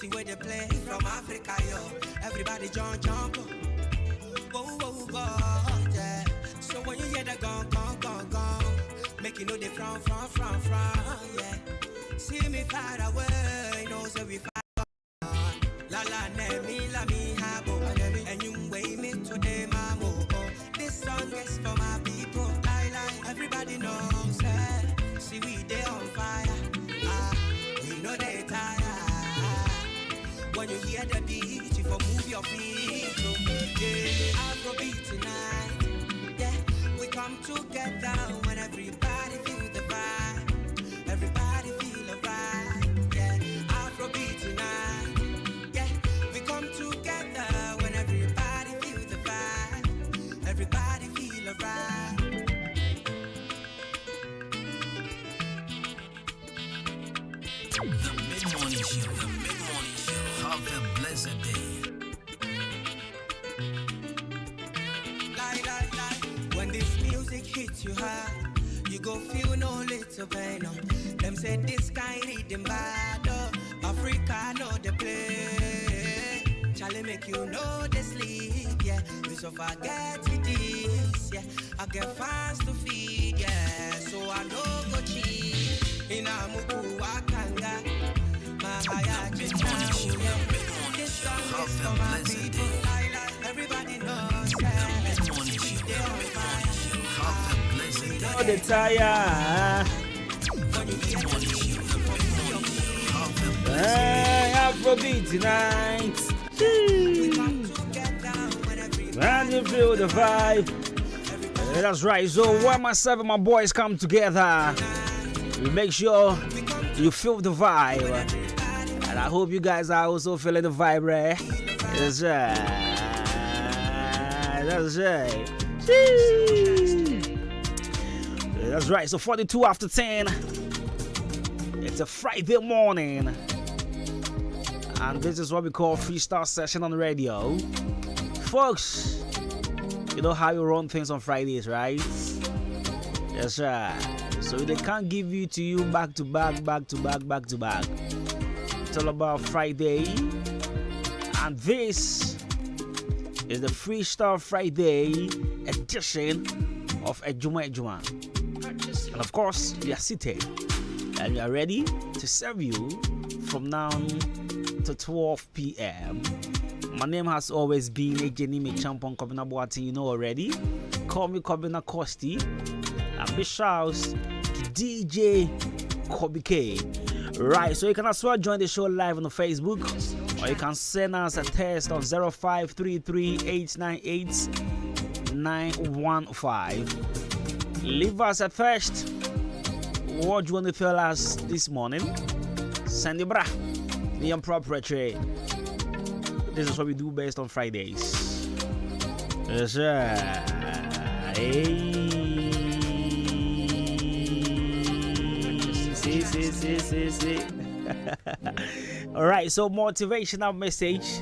See where they play from Africa, yo. Everybody jump. Whoa, yeah. So when you hear the gong, make you know they from, yeah. See me far away, know so we far. La ne mi la mi habo, and you weigh me today, mamo. This song is for my people. Everybody knows that. See we they on fire. We know they tired. When you hear the beat, you for move your feet. Yeah, Afrobeat tonight. Yeah, we come together when everybody feel the vibe. Everybody feel alright. Yeah, Afrobeat tonight. Yeah, we come together when everybody feel the vibe. Everybody feel alright. The mid-morning show. Have a blessed day. When this music hits you hard, you go feel no little pain. Them say this kind rhythm bad. Africa know the play. Charlie make you know the sleep. Yeah, we so forget it is. Yeah, I get fans to feed. Yeah, so I know go cheat. In a muku wakanga. Everybody knows Oh, the tire. Afrobeat tonight. And you feel the vibe. That's right. So when myself and my boys come together, we make sure you feel the vibe. And I hope you guys are also feeling the vibe, right? That's right. That's right. That's right. So 42 after 10. It's a Friday morning. And this is what we call freestyle session on the radio. Folks, you know how you run things on Fridays, right? That's right. So they can't give you to you back to back. It's all about Friday. And this is the Freestyle Friday edition of Ejuma. And of course, we are seated and we are ready to serve you from now to 12 p.m. My name has always been Ejenime Champon Kobina Boatin, you know already. Call me Kobina Kosti. And big shouts to DJ Kobe K. Right, so you can as well join the show live on the Facebook, or you can send us a text on 0533-898-915. Leave us a first. What do you want to tell us this morning? Send it, brah. The impropriety. This is what we do best on Fridays. Yes, sir. Hey. See. All right, so motivational message.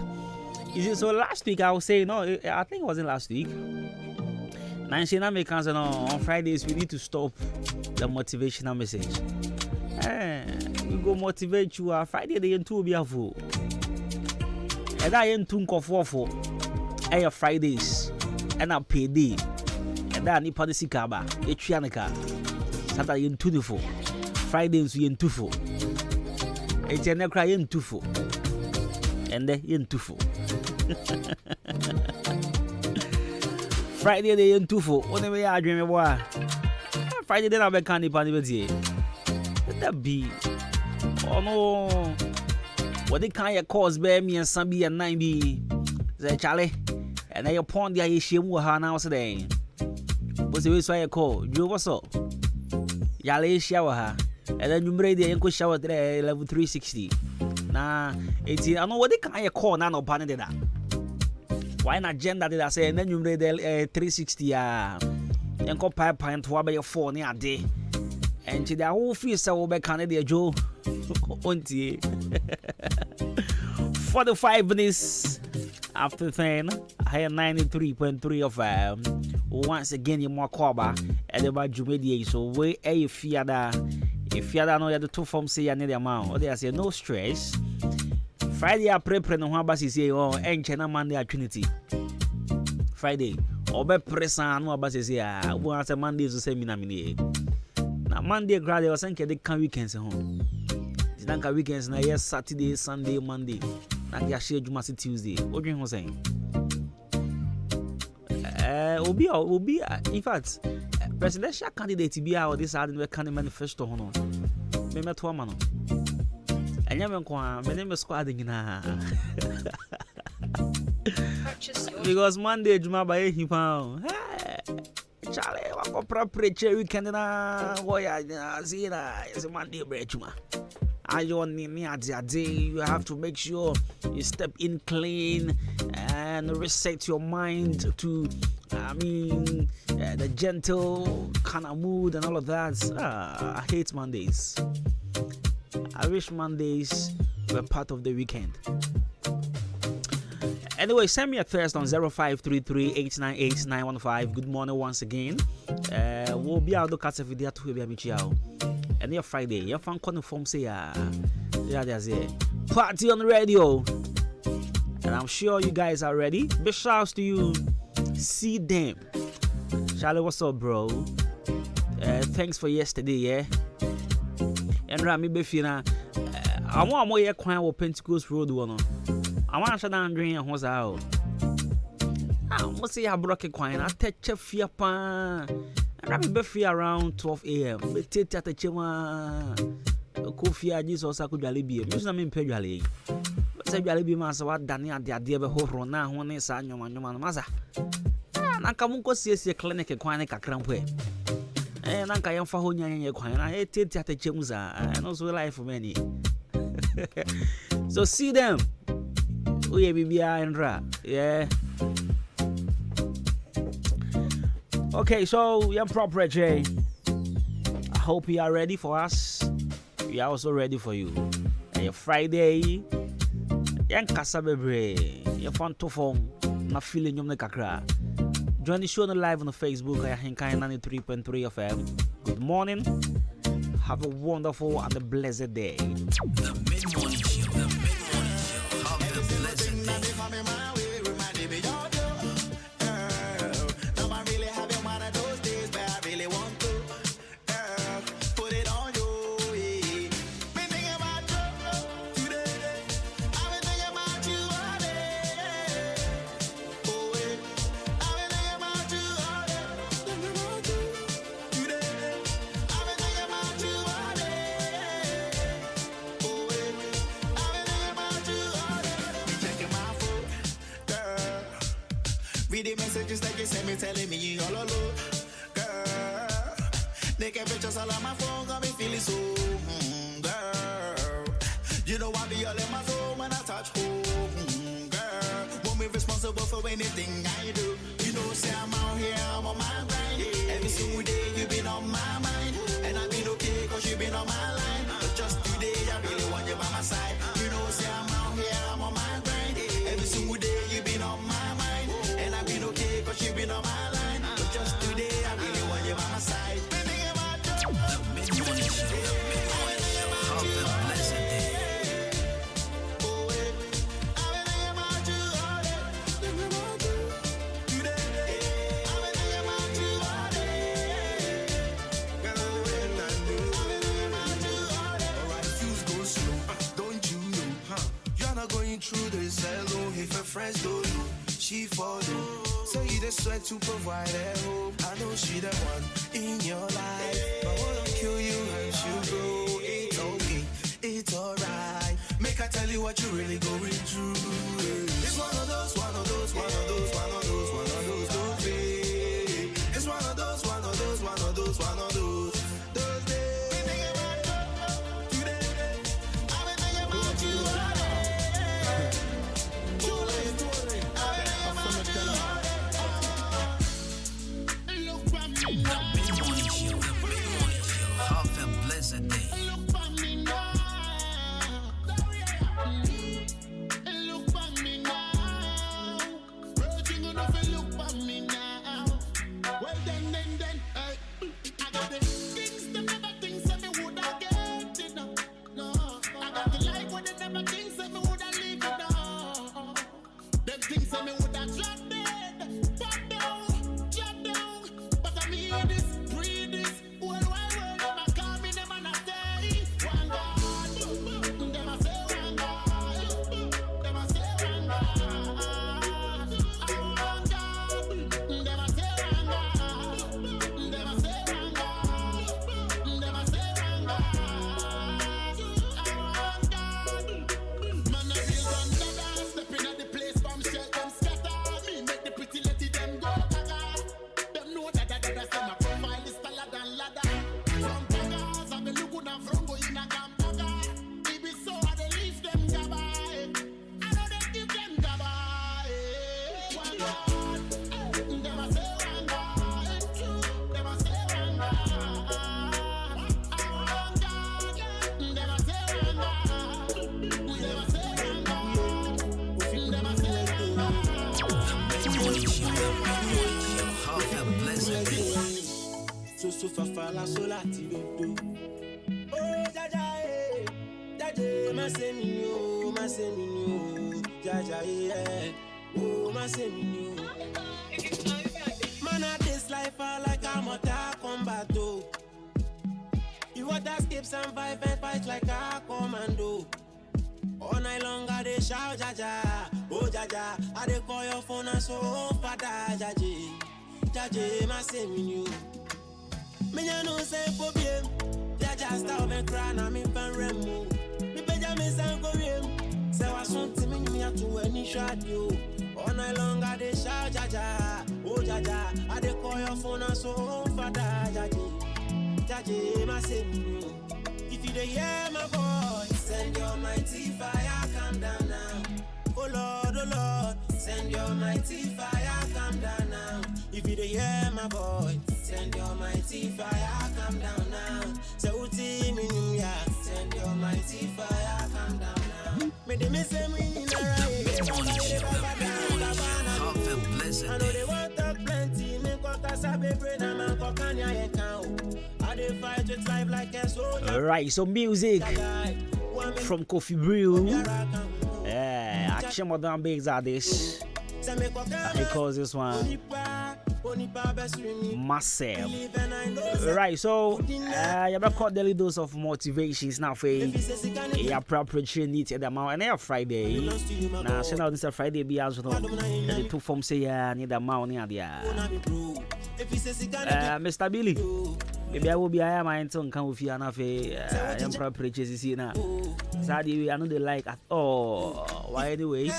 Is it so? Last week I was saying, no, I think it wasn't last week. On Fridays we need to stop the motivational message. We go motivate you. Friday they ain't too beautiful. And I ain't too comfortable. Hey, Fridays and I payday. And I need party sikaba. Echianaka. Saturday ain't too full. Fridays we ain't too full. It's a cry ain't too full. And they ain't too full. Friday they ain't too full. What do I dream about? Friday they not be candy party with you. Let that be. Oh no. What they can't cause bear me and Sambi and 9B. Say Charlie. And then you pond the issue with her now today. What's the way so I call? You what's up? Yale shower her. And then you made the ankle shower there level 360. Nah, it's I know what they can't call now no pan that. Why not gender did I say? And then you made the 360 and go pipe pint to your phone a day. And to the whole fees so back Canada Joe. 45 minutes after 10, I have 93.3 of once again you more cover and about Jumedi. So where a fear that if you don't know the two forms say you need the amount or they say no stress. Friday I prepare no one basi say oh enche Monday at Trinity. Friday obe presa no basi say ah we answer Monday so say mina mini. Na Monday grade was enche de kan weekends home. Di dan ka weekends na yes Saturday, Sunday, Monday. Na dia share Juma Tuesday. Odwen ho saying. Obi in fact presidential candidate be out this hard we can manifesto hono. Me meto ama no. Anya me kwa me name squad nyina. Because Monday Juma ba ehi pa. Charlie wa ko preacher weekend na boya zina is Monday bre Juma. You have to make sure you step in clean and reset your mind to the gentle kind of mood and all of that. I hate Mondays. I wish Mondays were part of the weekend. Anyway, send me a text on 0533-898-915. Good morning once again. We'll be out the cats of video to be and your Friday, your fan confirm say there's a party on the radio. And I'm sure you guys are ready. Big shouts to you. See them. Charlie, what's up, bro? Thanks for yesterday, yeah. And Rami Befina, I want more year quiet with Pentecost Road one. I want to shut down drink and what's out. I must say I broke a coin. I touch a fear pan. Rami Befia around 12 a.m. But take at the chema. Kofi Jesus I could be. Use them in Pedali. But say Jalibi Massa, what Dania, the idea of a horror now, one is on your man, Maza. Nakamunko sees your clinic a quine a crampe. And Nanka Yam Fahonia and your coin. I take at the chemuza and also life for many. So see them. We be and Ra. Yeah. Okay, so young proper Jay. I hope you are ready for us. We are also ready for you. And your Friday, young Casabebre, your fun to phone, not feeling you kakra. Join the show live on the Facebook. I think 93.3 FM. Good morning. Have a wonderful and a blessed day. The mid-morning show. The mid-morning show. Have a blessed day. Read the messages like you send me telling me you all alone. Girl, they can pictures all on my phone, got me feeling so girl. You know I be all in my zone when I touch home. Girl, won't be responsible for anything I do. You know, say I'm out here, I'm on my grind. Every single day you been on my mind. And I've been okay cause you been on my line. But just today I really want you by my side. You know, say I'm out here, I'm on my grind. Every single day you been on my mind. And I've been okay cause you been on my line. But just today I really want you by my side. The mid-morning show. The mid-morning show. Have a blessed day. Going through this alone, if her friends don't know, she follow. So you just sweat to provide a hope. I know she the one in your life, but won't kill you hurt you grow. It's okay, it's alright. Make her tell you what you really going through. It's one of those, one of those, one of those, one of those, one of those, those days. It's one of those, one of those, one of those, one of those, those days. so fafala so lati do. Oh jaja eh, jaja ma se mi o, jaja eh, oh ma se mi o. Man at this life I like a mortal combat oh. You want to escape and fight like a commando. All night long I dey shout jaja, oh jaja. I dey call your phone and so father jaja, jaja ma say me new. Me ya no say problem, jaja stop me cry na me fan remo. Me beja me san go rem, say wa something me ya to any shot yo. All night long I dey shout jaja, oh jaja. I dey call your phone and so father jaja, jaja ma say me new. If you dey hear my voice, send your mighty fire, come down now. Oh Lord, send your mighty fire, come down now. If you dey hear my voice, send your mighty fire, come down now. Say uti minum ya, send your mighty fire, come down now. Me dey me say me in a I know they want talk plenty, me go kasa bebre na man go kanya ye count. I dey fight with life like a soldier. Alright, so music from Coffee Brew. Action Modern Bakes are this. Because this one massive. Right, so you have caught daily dose of motivations now for your appropriate need at the amount and Friday. Now, send out this Friday be as well. The two forms say need the amount near there. Mr. Billy. Maybe I will be I am my tongue come with you and have a appropriate here now. Sadly, I know they like at all. Why anyway?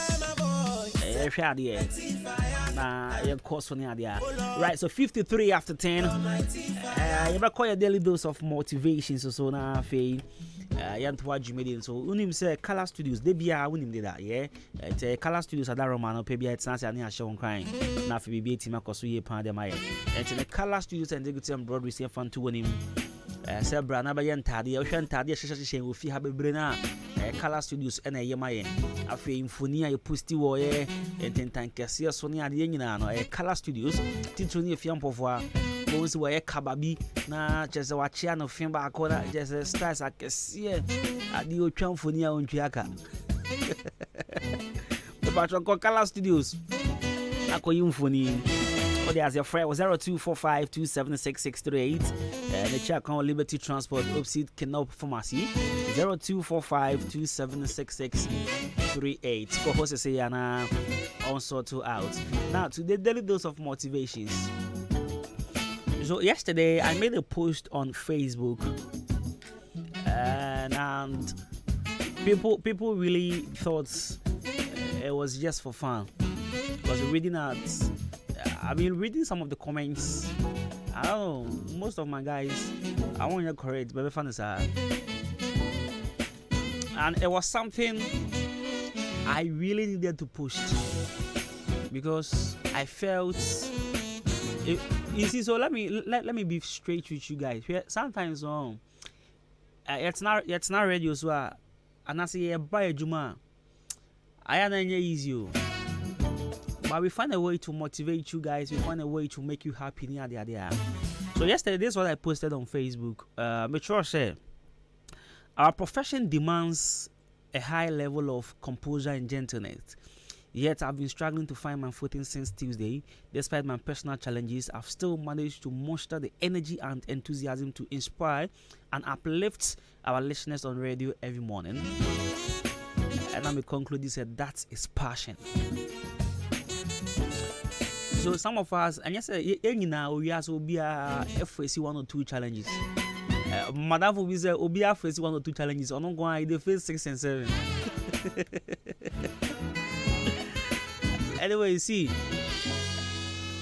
Right, so 53 after 10. You ever call your daily dose of motivation so now fame. So unim say Color Studios they be unim did that yeah. Color Studios ada Romano pay be it's not any show crying. Na fi be team akoso ye pan dem aye. And the Color Studios and Executive Broadway say fan to win him. Say bra na ba ye ntade ye hwe ntade ye hye wo fi ha bebre na Color Studios na ye maye. Afi infoni aye posti wo ye ententan kese so ne ade nyina no Color Studios titro ne fi ampofo Bones were kababi na just a watch no film back corner just a stars I can see at the old Chamfonia on Chiaka. The Patron Color Studios. I call you funny. Oh, there's your friend 0245276638 and the check on Liberty Transport opposite Kenop Pharmacy 0245276638. Co-host say Yana on sort out. Now to the daily dose of motivations. So yesterday I made a post on Facebook and people really thought it was just for fun. Because I've been reading some of the comments. I don't know, most of my guys, I want you correct, but fun is and it was something I really needed to push because I felt you see, so let me be straight with you guys. Sometimes it's not radio so and I say buy a juma. I am easy. But we find a way to motivate you guys, we find a way to make you happy near there. So yesterday this is what I posted on Facebook. Make sure say our profession demands a high level of composure and gentleness. Yet I've been struggling to find my footing since Tuesday. Despite my personal challenges, I've still managed to muster the energy and enthusiasm to inspire and uplift our listeners on radio every morning. And let me conclude this: that is passion. So some of us, and yes, we also be facing 1 or 2 challenges. Madam will be say, "Obi facing 1 or 2 challenges. I'm not going to face 6 and 7." Anyway, you see,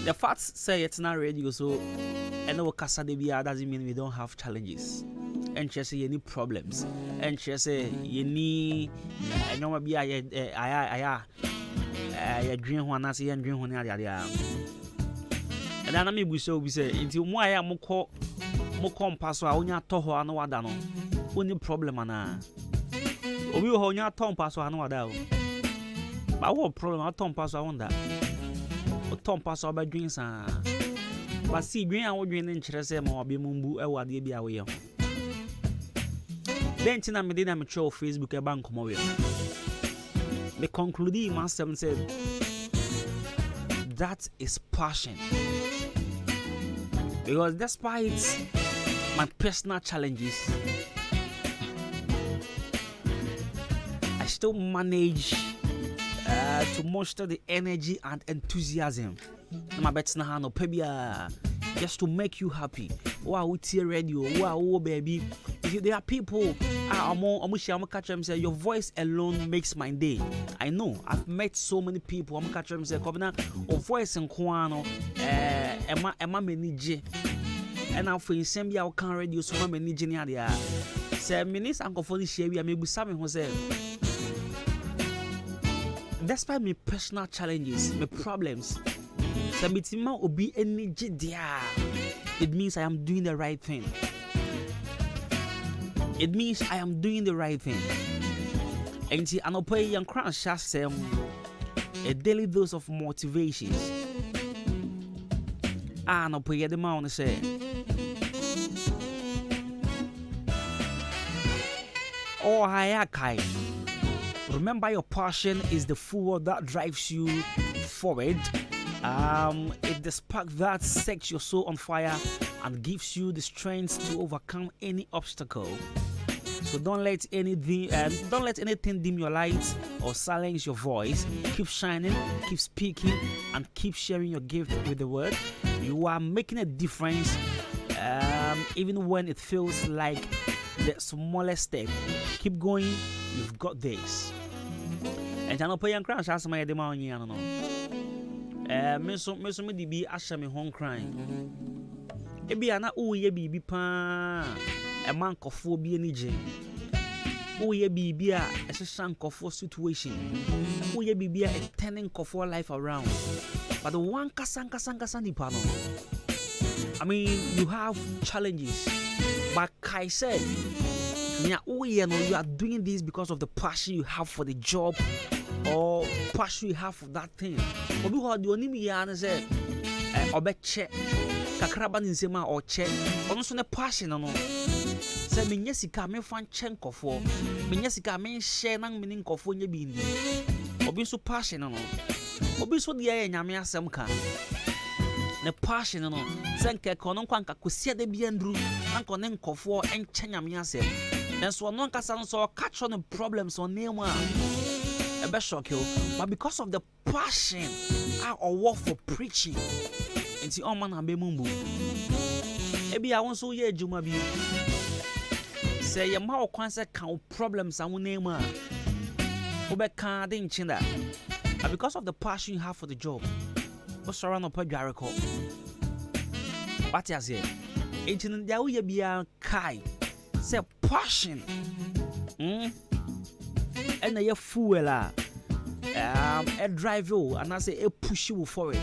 the facts say it's not radio, so and no casa de bia doesn't mean we don't have challenges. And she say you need problems. And she say you need no be I dream one as you dream one area. And then me we say until mo aya mo compass wa onya to ho anu wada no. Only problem ana. Obi ho onya to pass anu wada o. But what problem? I don't pass on that. I don't pass on by drinks. But see, green and woodwin interest more be mumbu e wade bi awe. Then tina me dina me show Facebook e bank mo we. Me conclude myself said that is passion. Because despite my personal challenges, I still manage to muster the energy and enthusiasm. My bets na no pebia just to make you happy. Wow, it's radio. Wow, baby. There are people say your voice alone makes my day. I know. I've met so many people. I'm catch them say, "Kobina, your voice and kwano, Emma menije." And now for same year, I can't radio so menije ni adia. Say, "Minis uncle for this year, we are maybe something who say." Despite my personal challenges, my problems, it means I am doing the right thing. It means I am doing the right thing. And see, an opay and crash a daily dose of motivation. An opay the man say. Oh, Hayakai. Remember, your passion is the fuel that drives you forward. It's the spark that sets your soul on fire and gives you the strength to overcome any obstacle. So don't let anything dim your light or silence your voice. Keep shining, keep speaking, and keep sharing your gift with the world. You are making a difference, even when it feels like the smallest step. Keep going. You've got this. And I know pay and crash as my demand. Me di bi asha me home crying. Ebi ana uye bibi pa e man kofo bi ani je. Uye bibi a e shan kofo situation. Uye bibi a turning kofo life around. But the one kasa ni pa no. I mean, you have challenges. But Kai said, you are doing this because of the passion you have for the job or passion you have for that thing. Obi ho de oni mi ya na say obeche kakraba ni nsema o che ono so ne passion no say menya sika me fan chen kofo menya sika me share nan me nin kofo nya bi ndi obi so passion no obi so de ya nyame asem ka ne passion no say nke kono kwanka kosia de bi andru anko ne nkofo enche nyame asem then so no nkasa no so catch on the problems on name a be shock you, but because of the passion or work for preaching into all man be mumbu ebi I want so ye juma bi say your ma kwan say kan problems and name a obe kan dey chinda but because of the passion you have for the job o sorrow no pa dwareko what you say entin dia wo ye bia kai say passion and a fuel a drive you and I say a push you forward.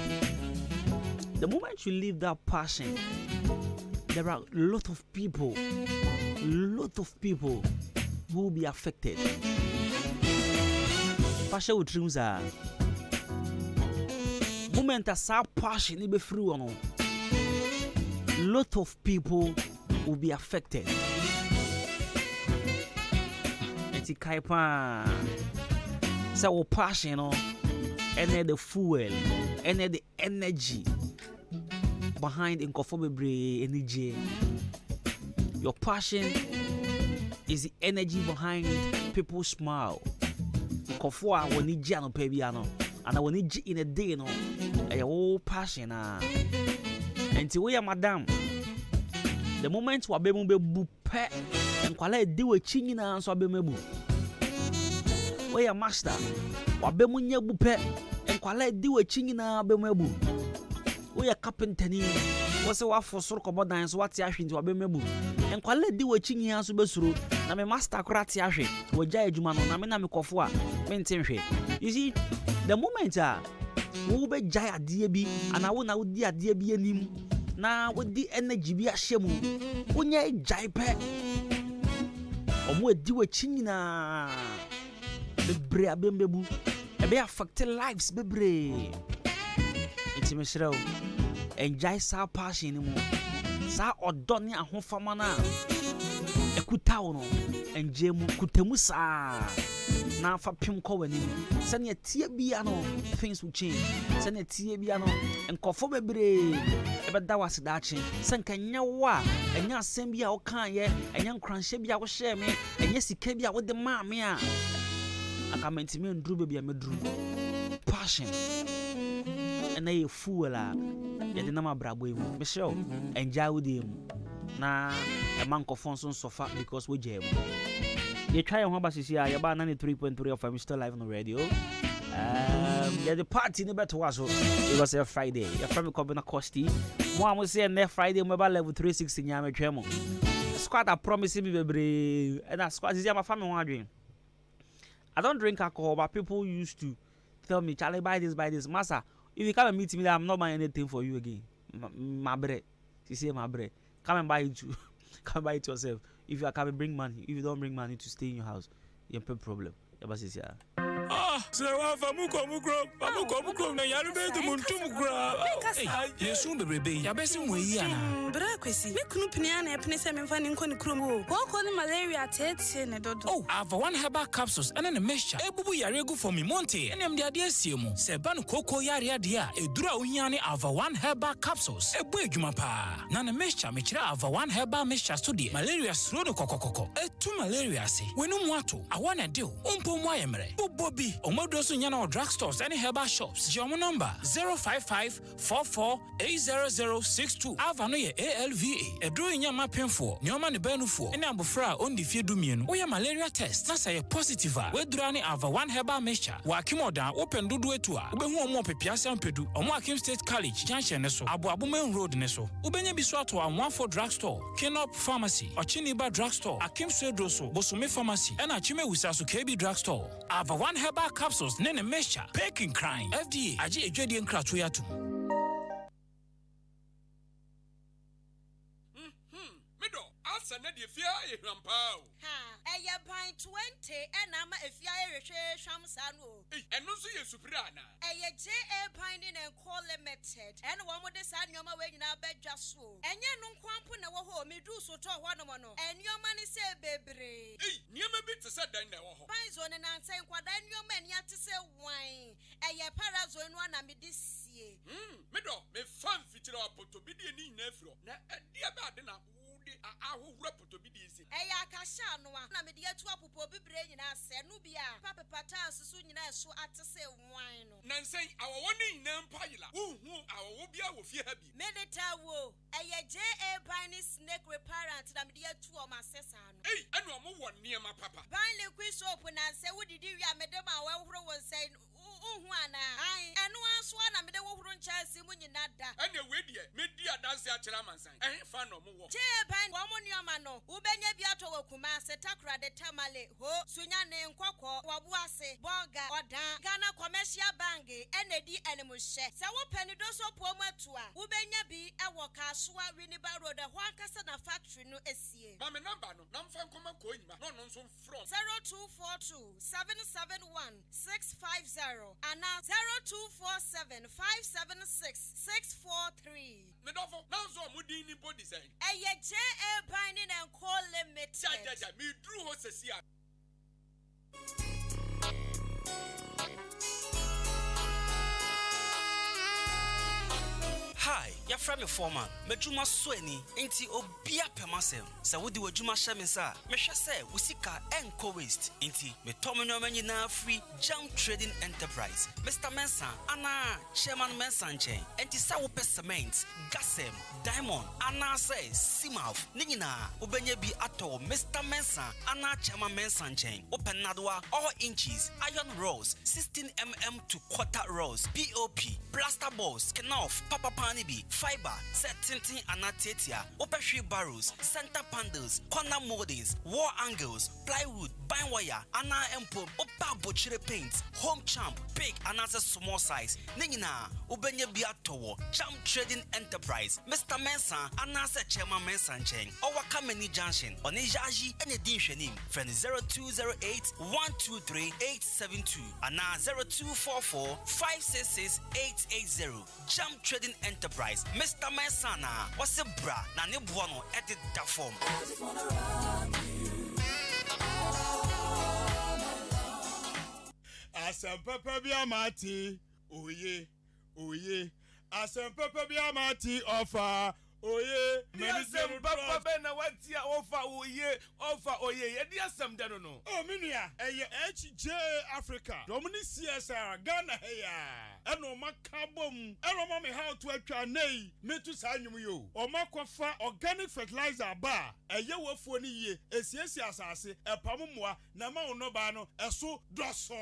The moment you leave that passion, there are a lot of people who will be affected. Passion with dreams are moment as our passion be free or no. Lot of people will be affected. Kaipa so passion no and the fuel and the energy behind inconformable energy. Your passion is the energy behind people's smile. Inconfor when you no pebiano and when you in a day no your passion and to we madam the moment we be bupe and kwala di we chinyina so be mebu we ya master wa be munya bupe and kwala di we chinyina be mebu we ya carpenter ni wo se wa fosoro kobo dan so wate ahwe wa be mebu and kwala di we chinyina so be suro na me master korate ahwe wo ja adwuma no na me kofo a me ntenhwe. You see the moment wo be ja ade bi ana wo na wo di ade bi anim na wo di energy bi ahyemu wo nya jai pe omo edi we chinyina bebre abembebu ebe affect lives bebre. It's me shrew enjoy sa passion ni mo sa odo ne ahofama na ekuta wo no enje mu kutamu sa na fa pim ko wani sane tie bia no things will change sane tie bia no enkofo bebre ebeda wasedache sanka nyawa enya asem bia wo kan ye enya nkranhye bia wo hye me enya sika bia wo de ma me a akamenti me nduru bia meduru passion ena ye fuela ye de na mabrabo emu me show enja wo de emu na e man nkofo nso sofa because we jam. You try your home sisi ya ba 93.3 of I'm still live on the radio. Yeah, the party in better was it was a Friday. Your friend coming a Costi. One was saying next Friday mobile level 360 nyame twemo. Squad are promising me baby and that squad is my family one drink. I don't drink alcohol, but people used to tell me, Charlie, buy this, Massa. If you come and meet me, I'm not buying anything for you again. My bread. She say my bread. Come and buy it too. Come buy it yourself. If you are coming, bring money. If you don't bring money to stay in your house, you have a problem. So famuko na yaru be to muntum kura. Yesu bebebe ya besi mu yi ana. Bra kwesi. Me kunu pnia na epne se me fa ni nkoni krom ho. Ko ni malaria tete ne dodo. Oh, Ava 1 herbal capsules and a mixture. Ebubu yare gu for me monte. Enem de ade asiemu. Se ba no koko yare ade a edura ohia ne Ava 1 herbal capsules. Ebu edwuma pa. Na na mixture me kira Ava 1 herbal mixture study. Malaria sro no kokokoko. Etu malaria se. Wenu mu ato. Awana de o. Umpo mu ayemre. Bobi Omodosu nyana drugstores and herbal shops. Your number 05544800062. Avano ye ALVA. Edro nyama penfo. Nyoma ne benufo. Ene abofra on di fie dumien. Oya malaria test. Na say positive. We durani Ava 1 herbal mixture. Wa akimoda open dudu etu a. Obehu omo pepiasa mpedu. Omo Akim State College junction ne so. Abu Main Road ne so. Ubenye bi so ato Amwafo drugstore. Kenop Pharmacy. Ochiniba drugstore. Akim State so. Bosome Pharmacy. Ena Chime Wisasu KB drugstore. Ava 1 herbal capsules nene mesha peking crime FDA aji ejwedi nkrato yatu mido asa na de fia ehwampao eye ban 20 enama efia ehwehwe hwamsa no eno so ye supira na eye JA ban ne call limited ene wo mo de sa nyoma we nyina badwa so enye no nkwampo na wo ho medu so to ho no mo no enyoma ne se bebre niema bi tse dan na wo ho ban zo ne nansen kwada nyoma eni atse wan eye parazo enu ana medesie mido me fan fitira apoto bi de ni nyina afiro na dia ba de na ahohura potobidi isi eya akasha no na me de atu apopo bibre nyina ase no bia papa pata susu nyina eso atese wan no nansen awowo ni nyina mpayila uhu awowo bia wo fie ha bi medeta wo eye JA Bani snake reparent na me de atu o masesa no enu omo wo niema papa ban liquid soap na se wodidi wi amede ma wa horo won sai uhu ana enu aso na me de wo horo nchasi mu nyina da ene we die me di adanse a kira mansan fa no mo wo JA Bani wo mo nioma no ubenya bi ato wakuma se takra de tamale ho sunya ne nkokọ wabu ase bonga odan Ghana Commercial Bank enedi enemuhye se wo panido so po mu atua ubenya bi ewo Kasua Winneba Road ho ankasa na factory no esie ma me number no na mfa nkoma ko nyima no no nso from 0242 771 650 and 0247 576 643 me dofo na zo mudi ni body say eye JA Binding and Call Limited ja me dru ho sesia Hi, your friend me former. Mejuma sweni enti obia pemasem. Sa wodi wajuma shame sa. Mehwe se wusika enko waste. Enti me tomenyo manyi na free Jam Trading Enterprise. Mr. Mensa ana Chairman Mensa nchen. Enti sa wo cement, gasem, diamond ana se simaf. Ningina ubenye bi ato Mr. Mensa ana Chairman Mensa nchen. Open nadwa all inches, iron rods, 16mm to quarter rods, POP, plaster balls, kenof, papa pani bi, fiber, set tinting anatetia, opeshri barrels, center panels, corner moldings, wall angles, plywood, combine wire ana empo opa bochire paint home champ big another small size ningina ubenye bia towo Jam Trading Enterprise Mr. Mensa anasa Chairman Mensa Nchen Owa Kameni Junction Onijaji and Edin Shenim from 0208 123 872 and 0244 566 880 Jam Trading Enterprise Mr. Mensana was a bra na ne buono edit da form. Asem papa bi amati oye asem papa bi amati offer oye medicine papa be na watia offer oye ye dia asem de no oh menua eye HJ Africa domini CSR Ghana heya eno makabom eno ma me how to atwa nei metu sa anwum yo o makofa organic fertilizer ba eye wofuo ni ye esiesi asase epammoa na ma ono ba no eso doso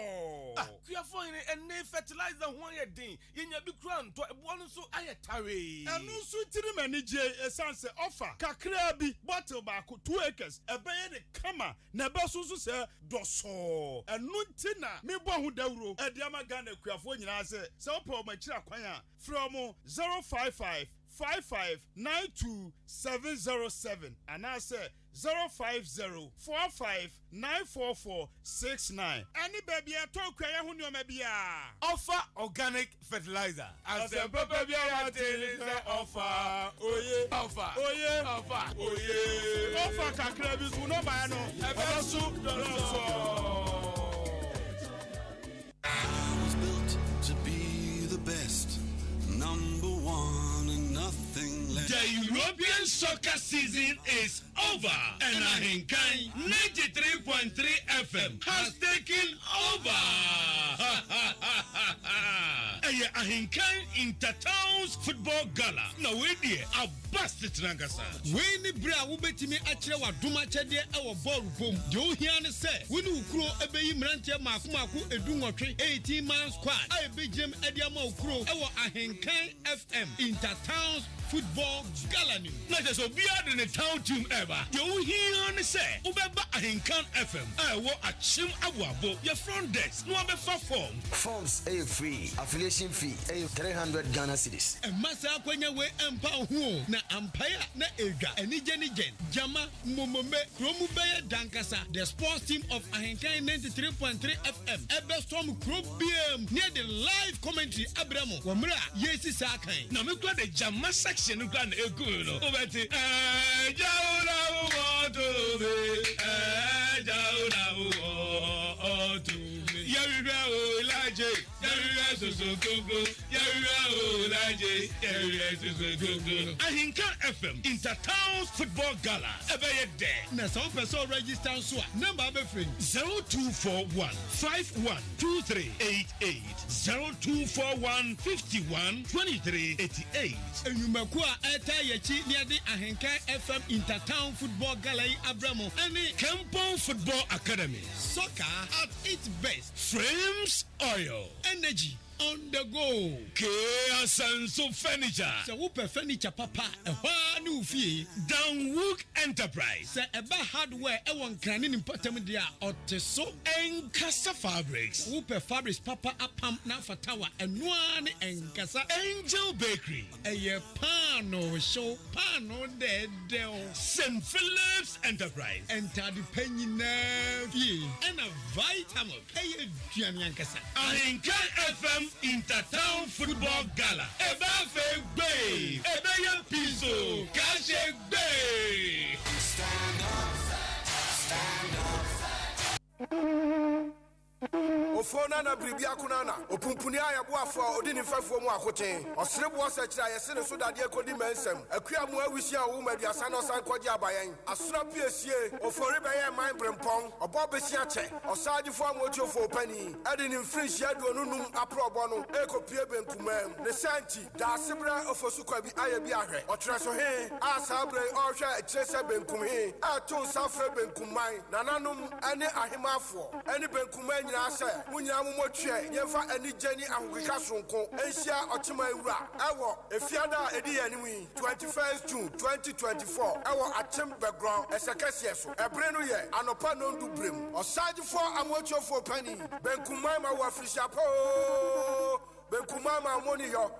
kuafo ni ene fertilizer ho ye din yenya bi kura nto ebo no so ayetare eno so tiri mani je esanse offer kakra bi bottle ba ko 2 acres ebeye ne kama na ba so se doso eno ntina me bo ho dawuro ediama Ghana kuafo nyina se opo machira kwan a from 055 5592707 and I say 050 4594469. Any baby I talk where you know maybe offer organic fertilizer. As a baby I offer. Oh yeah. Offer. Oh yeah. Offer. Oh yeah. Offer kakrabis who no buy no. I was built to be the best. Number one and nothing less. The European soccer season is over and Ahinkai 93.3 FM has taken over. Ahinkai Intertowns Football Gala. Now we dear a bastard Nangasa. When the bra will be to me actually what do much idea our ball boom. Do you hear me say? When you crow a baby Mrantia Makumaku Edunga 18 months squad. I be Jim Ediamo Crow our Ahinkai FM Intertowns Football Gala. Not just a beard in the town team ever. You hear me say? Ubeba Ahinkan FM. I will achieve Awabo. Your front desk. No other form. Forms A free. Affiliation fee. A 300 Ghana cedis. And Massa Quenya way empower who na Empire na Ega. And Nigen. Jama Mumumbe. Romubaya Dankasa. The sports team of Ahinkan 93.3 FM. Ebe Storm Group BM. Near the live commentary. Abramo. Wamra. Yesi Sakai. Now make the Jama section. You can go. Obeti. Jaula to be. Jaula to be. Ahinkan FM Intertowns Football Gala. Ebeye de. Na some person register so number be friend 0241 512388 0241 512388. Enyumaku a eta yechi near the Ahinkan FM Intertown Football Gala Abramo and Kempon Football Academy. Soccer at its best. Frames Oil. Energy on the go. Sanso Furniture. So whoop furniture papa. A new fee. Downwood Enterprise. Say eba hardware. One cranin important dia or teso. And Casa Fabrics. Whoop fabrics papa apam na fatawa. And one and Casa Angel Bakery. A ye pano show pano de deo. St. Philip's Enterprise. Enter the penny fee. And a vitamin. Hey, Gianyankasa. Ahinkan FM Intertown Football Gala. Eba fe bay. Eba yan piso. Kashe bay. Stand up. Ofona na bribia kunana opumpuni ayaboafo odini fafo mu akoten osrebo osachira yesene so dade ekodi mensem akua mu awisia wo maduasa no san kwaji abayan asura piesie ofori beye man brempon obo besia che osagifo amotiofo pani adini mfrish yadu onunum aprobo no ekopie benkumam ne santi da sebra ofosu kwabi ayabi ahwe otreso he asabre ohwe echese benkum he ato safre benkuman nananum ane ahemafo ane benkuman nyina ase munya mu motwe yemfa ani jeni ahukika sonko enhia ochima ewura ewo efiada edi yanimu 21st June 2024 ewo atem background esekese so ebre no ye anopa no ndu brem osaje for amochofo pani benkumai ma wa fishapo benkumai ma money yo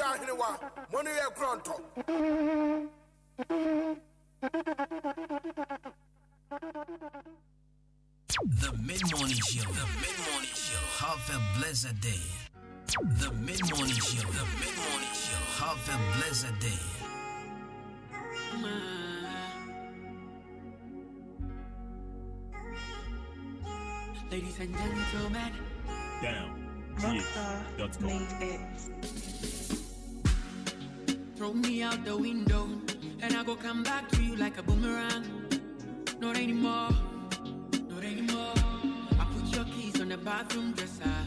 ahnewa money ye gronto. The Mid-Morning Show. The Mid-Morning Show. Have a blessed day. The Mid-Morning Show. The Mid-Morning Show. Have a blessed day. Ladies and gentlemen, throw me out the window, and I go come back to you like a boomerang. Not anymore. I put your keys on the bathroom dresser.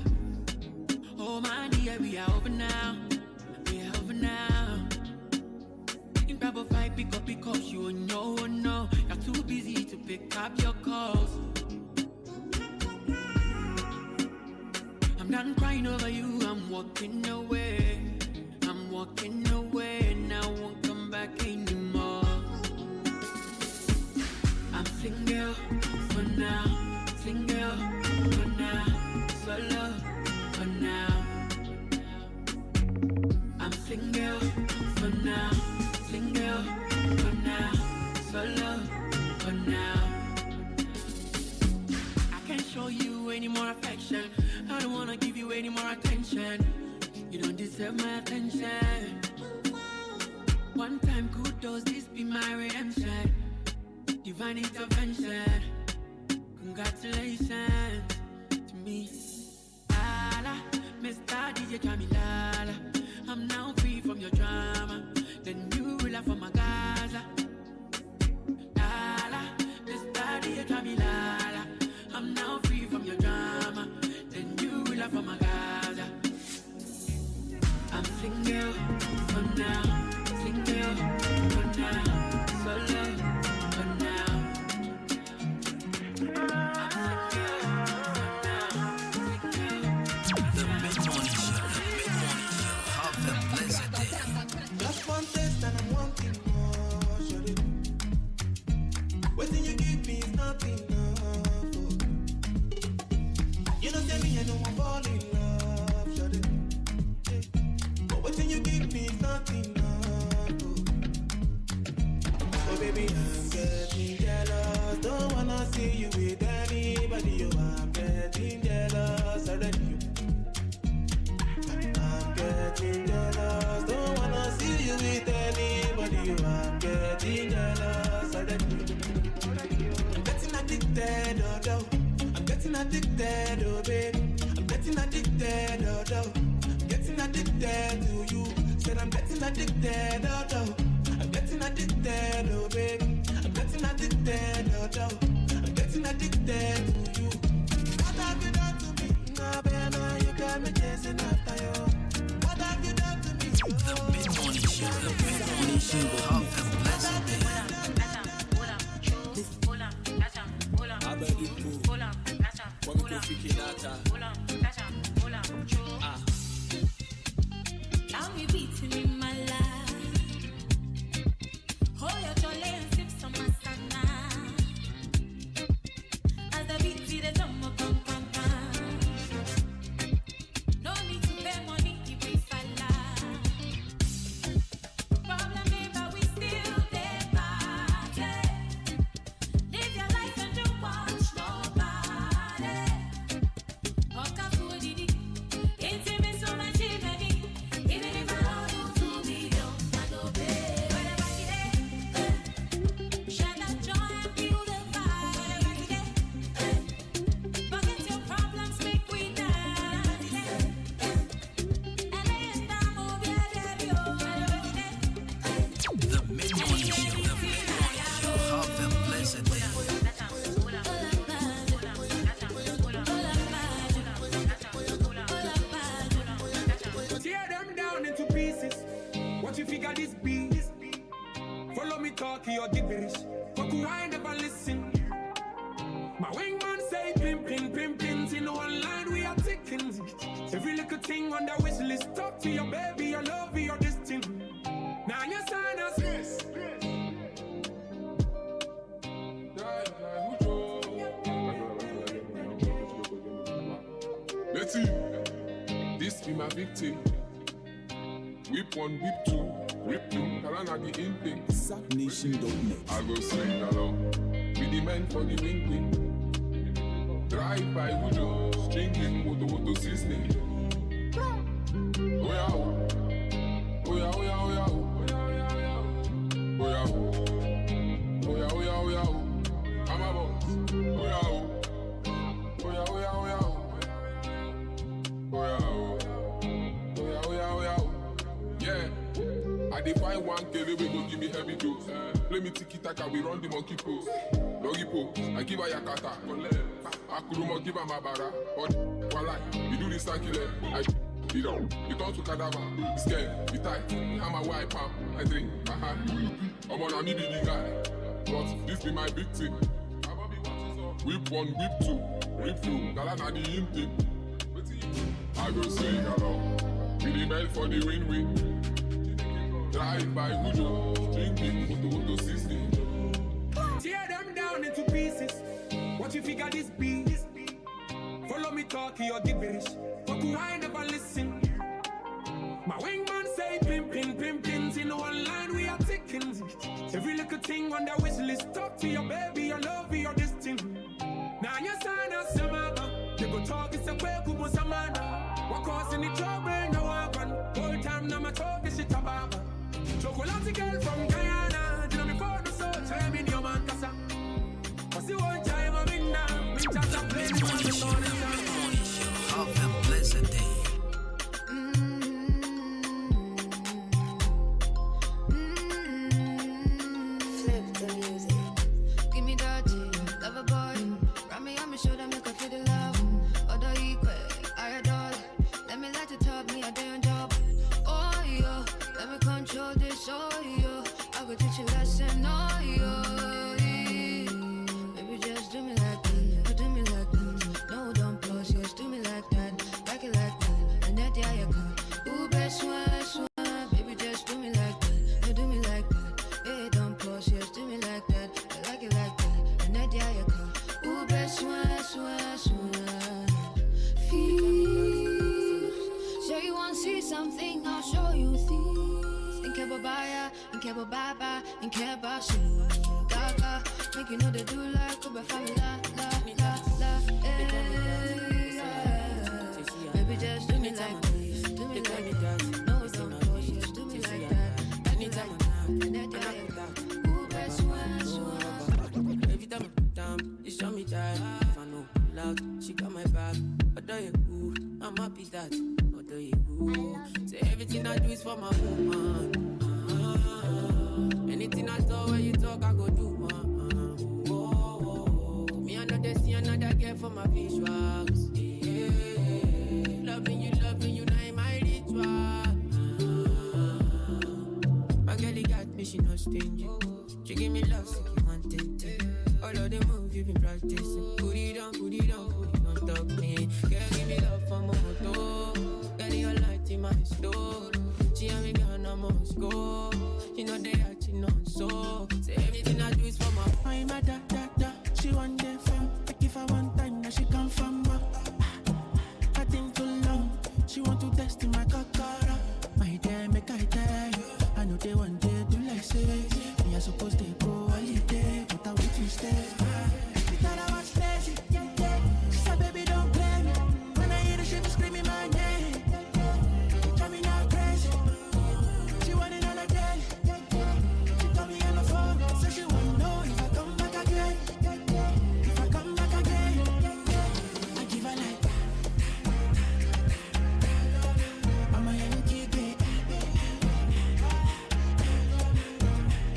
Oh my dear, we are over now. In Bible 5, pick up because you know, no. You're too busy to pick up your calls. I'm done crying over you, I'm walking away. And I won't come back anymore. I'm single for now, solo for now. I'm single for now, solo for now. I can't show you any more affection. I don't wanna give you any more attention. You don't deserve my attention. One time kudos, this be my redemption. Divine intervention. Congratulations to me. Lala, Mr. DJ Jamilala. I'm now free from your drama. The new ruler for my Gaza. Lala, Mr. DJ Jamilala. I'm now free from your drama. The new ruler for my Gaza. I'm single for now, solo for now. The Mid-Morning Show. Have a blessed day. Just one taste and I'm wanting more, shawty. Waiting you give me is not enough. You know, tell me I don't want to fall in love, shawty. But waiting you give me is not enough. Oh baby, I'm getting jealous. Don't wanna see you with anybody. Oh, I'm getting jealous already. I'm getting jealous. Don't wanna see you with anybody. Oh, I'm getting jealous already. I'm getting addicted, oh. I'm getting addicted, oh baby. I'm getting addicted, oh. I'm getting addicted to you. Said I'm getting addicted, oh. I'm getting addicted, oh baby. I'm getting addicted, oh. I'm getting addicted to you. What have you done to me? Nah, baby, you got me chasing after you. What have you done to me? The Mid-Morning Show. The Mid-Morning Show. Have a blessed day. Now we beating in my life. Hold your jolly and sip some masana. As the beat see the drum of pam pam pam. No need to pay money if we fall. Problem is that we still dey party. Live your life and don't watch nobody. Walk out Talk to your baby, your love, your destiny. Now your son has this. Let's see. This be my victim. Whip one, whip two, whip two. Kalana the in thing. Sacknation.net. I go swing along. With the men for the wing. Drive by Ujo, stringing Woto system. Oh yeah, oh yeah, oh yeah, oh yeah, oh yeah, oh yeah, oh yeah, oh yeah, I'm a boss. Oh yeah, oh yeah, oh yeah, oh yeah, oh yeah, yeah. I define one kele we go give me heavy dose. Play me tiki taka, we run the monkey pose. Doggy pose, I give her yakata. Akurumo give her my bara. But voila, you do this circular. You know, you turn to cadaver. Scared, you tight. I'm a white palm. I drink. I'm on a me be the guy. But this be my victim. Whip one, whip two, whip two. Galana the intake. I go swing along. With the bell for the win-win. Drive by Ujo, drinking Woto system. Tear them down into pieces. What you figure this be? Follow me talking or gibberish. But who I never listen. My wingman say pins in one line we are ticking. Every little thing on the wish list. Talk to your baby, your love, your destiny. Now your son has some other. You go talk it's a quick who was a man. What causing the trouble no one. Whole time now my talk is shit about. Chocolate girl from Guyana. Tell me for the soul, tell me your man casa. Cause the one time I'm in now. We just a play the one with all the time. Have a blessed day. Flip the music. Give me that love a boy. Run me on my shoulder, make her feel the love. Other equal, I adore. Let me light it up, me a day on job. Oh yo, let me control this. Oh yo, I go teach you lesson. Oh yo, baby just do me like that. Do me like that. No don't pause, just do me like that. Like it like that. And that yeah you come. Ooh best one, baby just do me like that. No do me like that. Hey don't pause, just do me like that. I like it like that. And that yeah you come. Ooh best one. Feel. Say you want to see something, I'll show you things. In Kebabaya, in Kebababa, in Kebasu. Gaga, make you know they do like Kuba family. La, baby, just do me like this. Do me like that. No, don't push, just do me like that. Anytime and that ooh, best one. Every time I put down, you show me that. If I know loud, she got my back. Although you ooh, I'm happy that. Although you ooh, say everything I do is for my woman. Anything I saw when you talk, I go do. Me I know they see another girl for my visuals. Loving you, now in my ritual. My girl got me, she no stingy. She give me love, so you want it. All of the moves you been practicing. Put it on, talk me. Girl, give me love for my motor. Girl, your light in my store. She and me gone, I must go. You know they are, she know so. Say everything I do is for my. I'm a da. She want the fun. I give her one time, now she come from her. I think too long. She want to test in my kakara. My dear, make I tell you. I know they want to do like say. Me I supposed to go holiday, but I wait to stay. She thought I was lazy. She said, baby, don't blame me. When I hear the shit, screaming my name. Drive me now crazy. She want it all again. She told me on the phone, said she want to know if I come back again. If I come back again, I give her like I'm a Yankee babe.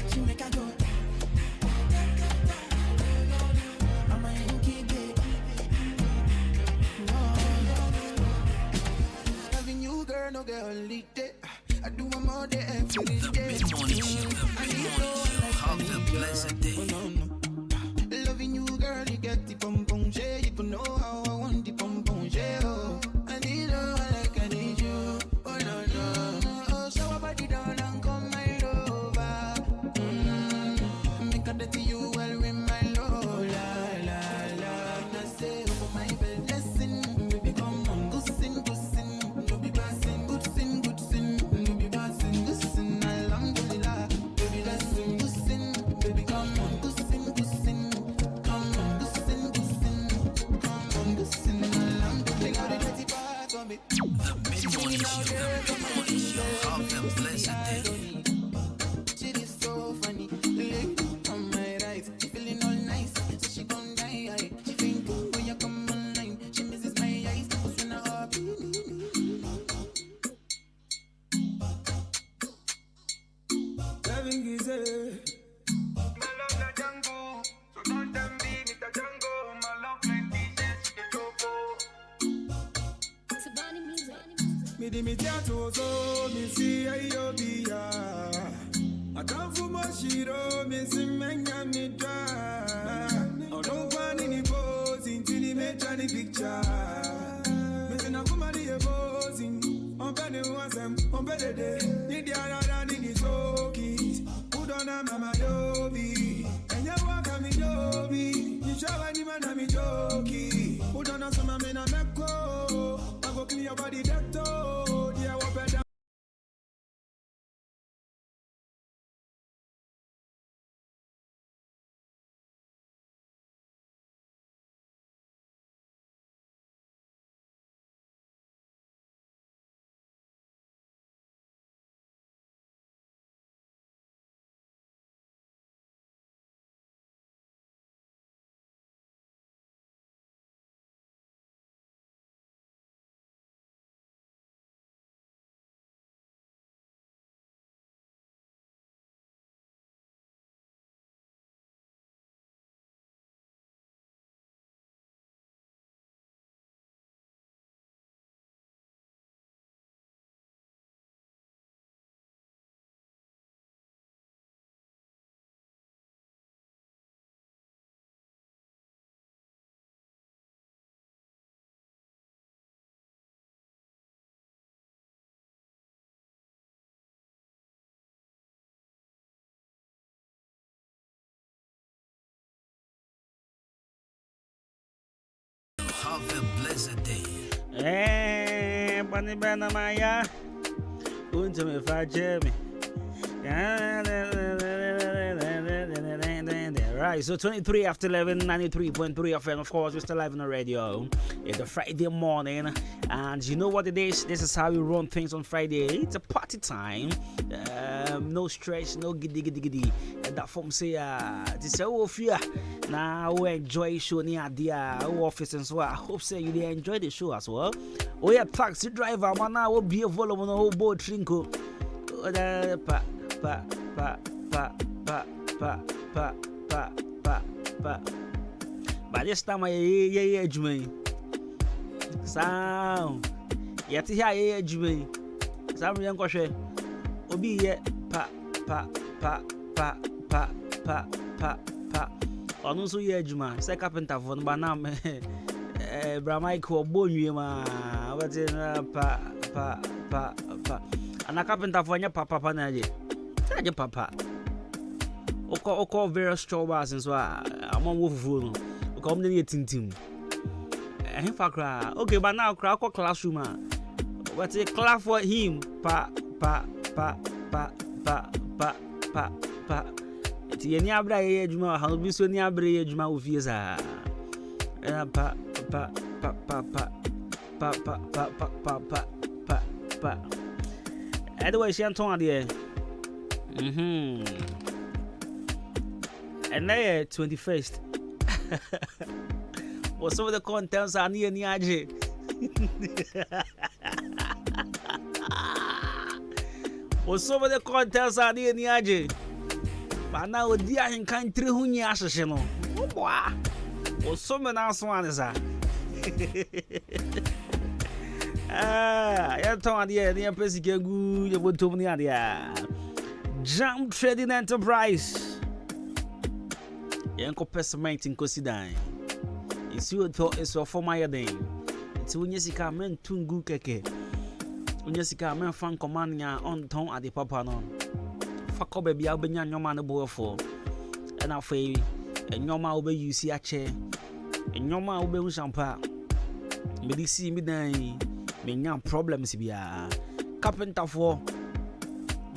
She make her go. I'm a Yankee babe. Loving you, girl, no girl, only day. I do one more day every day. Have a blessed day. Loving you, girl, you get the pom pom shade. You know how I want the pom pom shade. Oh, I need you like I need you. Oh no no. The mid-morning show. The mid-morning show. Have a blessed day. She is so funny. Leg on my right, feeling all nice. So she gon' die. She think when you come online, she misses my eyes. Cause when I hop Loving is it. Me di mi teatro so mi si ayo biya. Akanfu mo shiro mi si menya mi dra. Ono kwani ni pose intini me chani picture. Me si na kuma di e pose. On pe ni wasem, on pe de de. Ni di ara ni di soki. Udona mama dobi. Enya waka mi dobi. Ni shawa ni mana mi joki. Udona sama me na meko. I go clean your body that toe. Yeah, what better? Have a blessed day. Bunny Banana Maya. Unto me, Fajemi. Right, so 23 after 11, 93.3 FM. Of course, we're still live on the radio. It's a Friday morning, and you know what it is? This is how we run things on Friday. It's a party time. No stress, no giddy. That from say, this is fear. Now we enjoy show near the office and so I hope say you enjoy the show as well. Oh yeah, taxi driver, man, now will be a volume on the whole board trinko. By this time, I age me. Sound. Yet here, age me. Some young question. Obi yet, pa. Onu so ye adwuma se carpenter fo no ba na me bramai ko bonwie ma wate na pa ana carpenter fo nya papa na je aje papa oko very strong bars so amon wo fufu no oko mne ne tintim fa kra okay ba na kra ko classroom wate clap for him pa Yeni abra ye adwuma ha obi so ni abra ye adwuma wo fie sa pa anyway she anton ade and now 21st what's some of the contents are near ni aje what's some of the contents are near ni aje but now odi ahin country hu nya ahye no boa o so me na so anesa ya ton ade ne pesike gu ye botom ni ade Jam Trading Enterprise yenko pesament in kosidan isi to eso former yeden ti wonye sika men tungu keke wonye sika men fan command nya on ton ade papa no fako baby abenya nyoma ne boyfo na afei nyoma obe use ache nyoma obe hu champa medisi mi dan menya problems bia carpenter for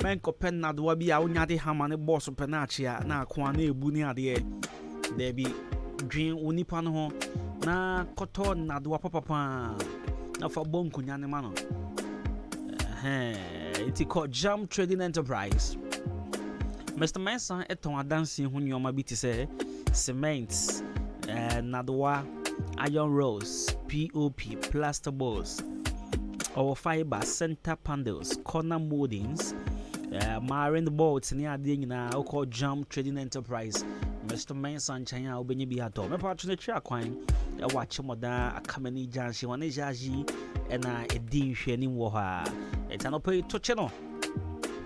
men ko pen na do bia wonya de hama ne boss penachi a na akwa na ebu ni ade there be dream unipa no ho na koto na do papa na for bonku nyane ma no it's called Jam Trading Enterprise. Mr. Mensah eton adansi ho nyoma bi te say cement, nadwa, iron rolls, POP, plaster balls, or fiber center panels, corner moldings, marine boards ni ade nyina called Jam Trading Enterprise. Mr. Mensah Chanya obenye bi ato. Me patro ne twa kwan e watch moda akamani janshi wane jaji na edi hwe ni wo ha. Etano pay to cheno.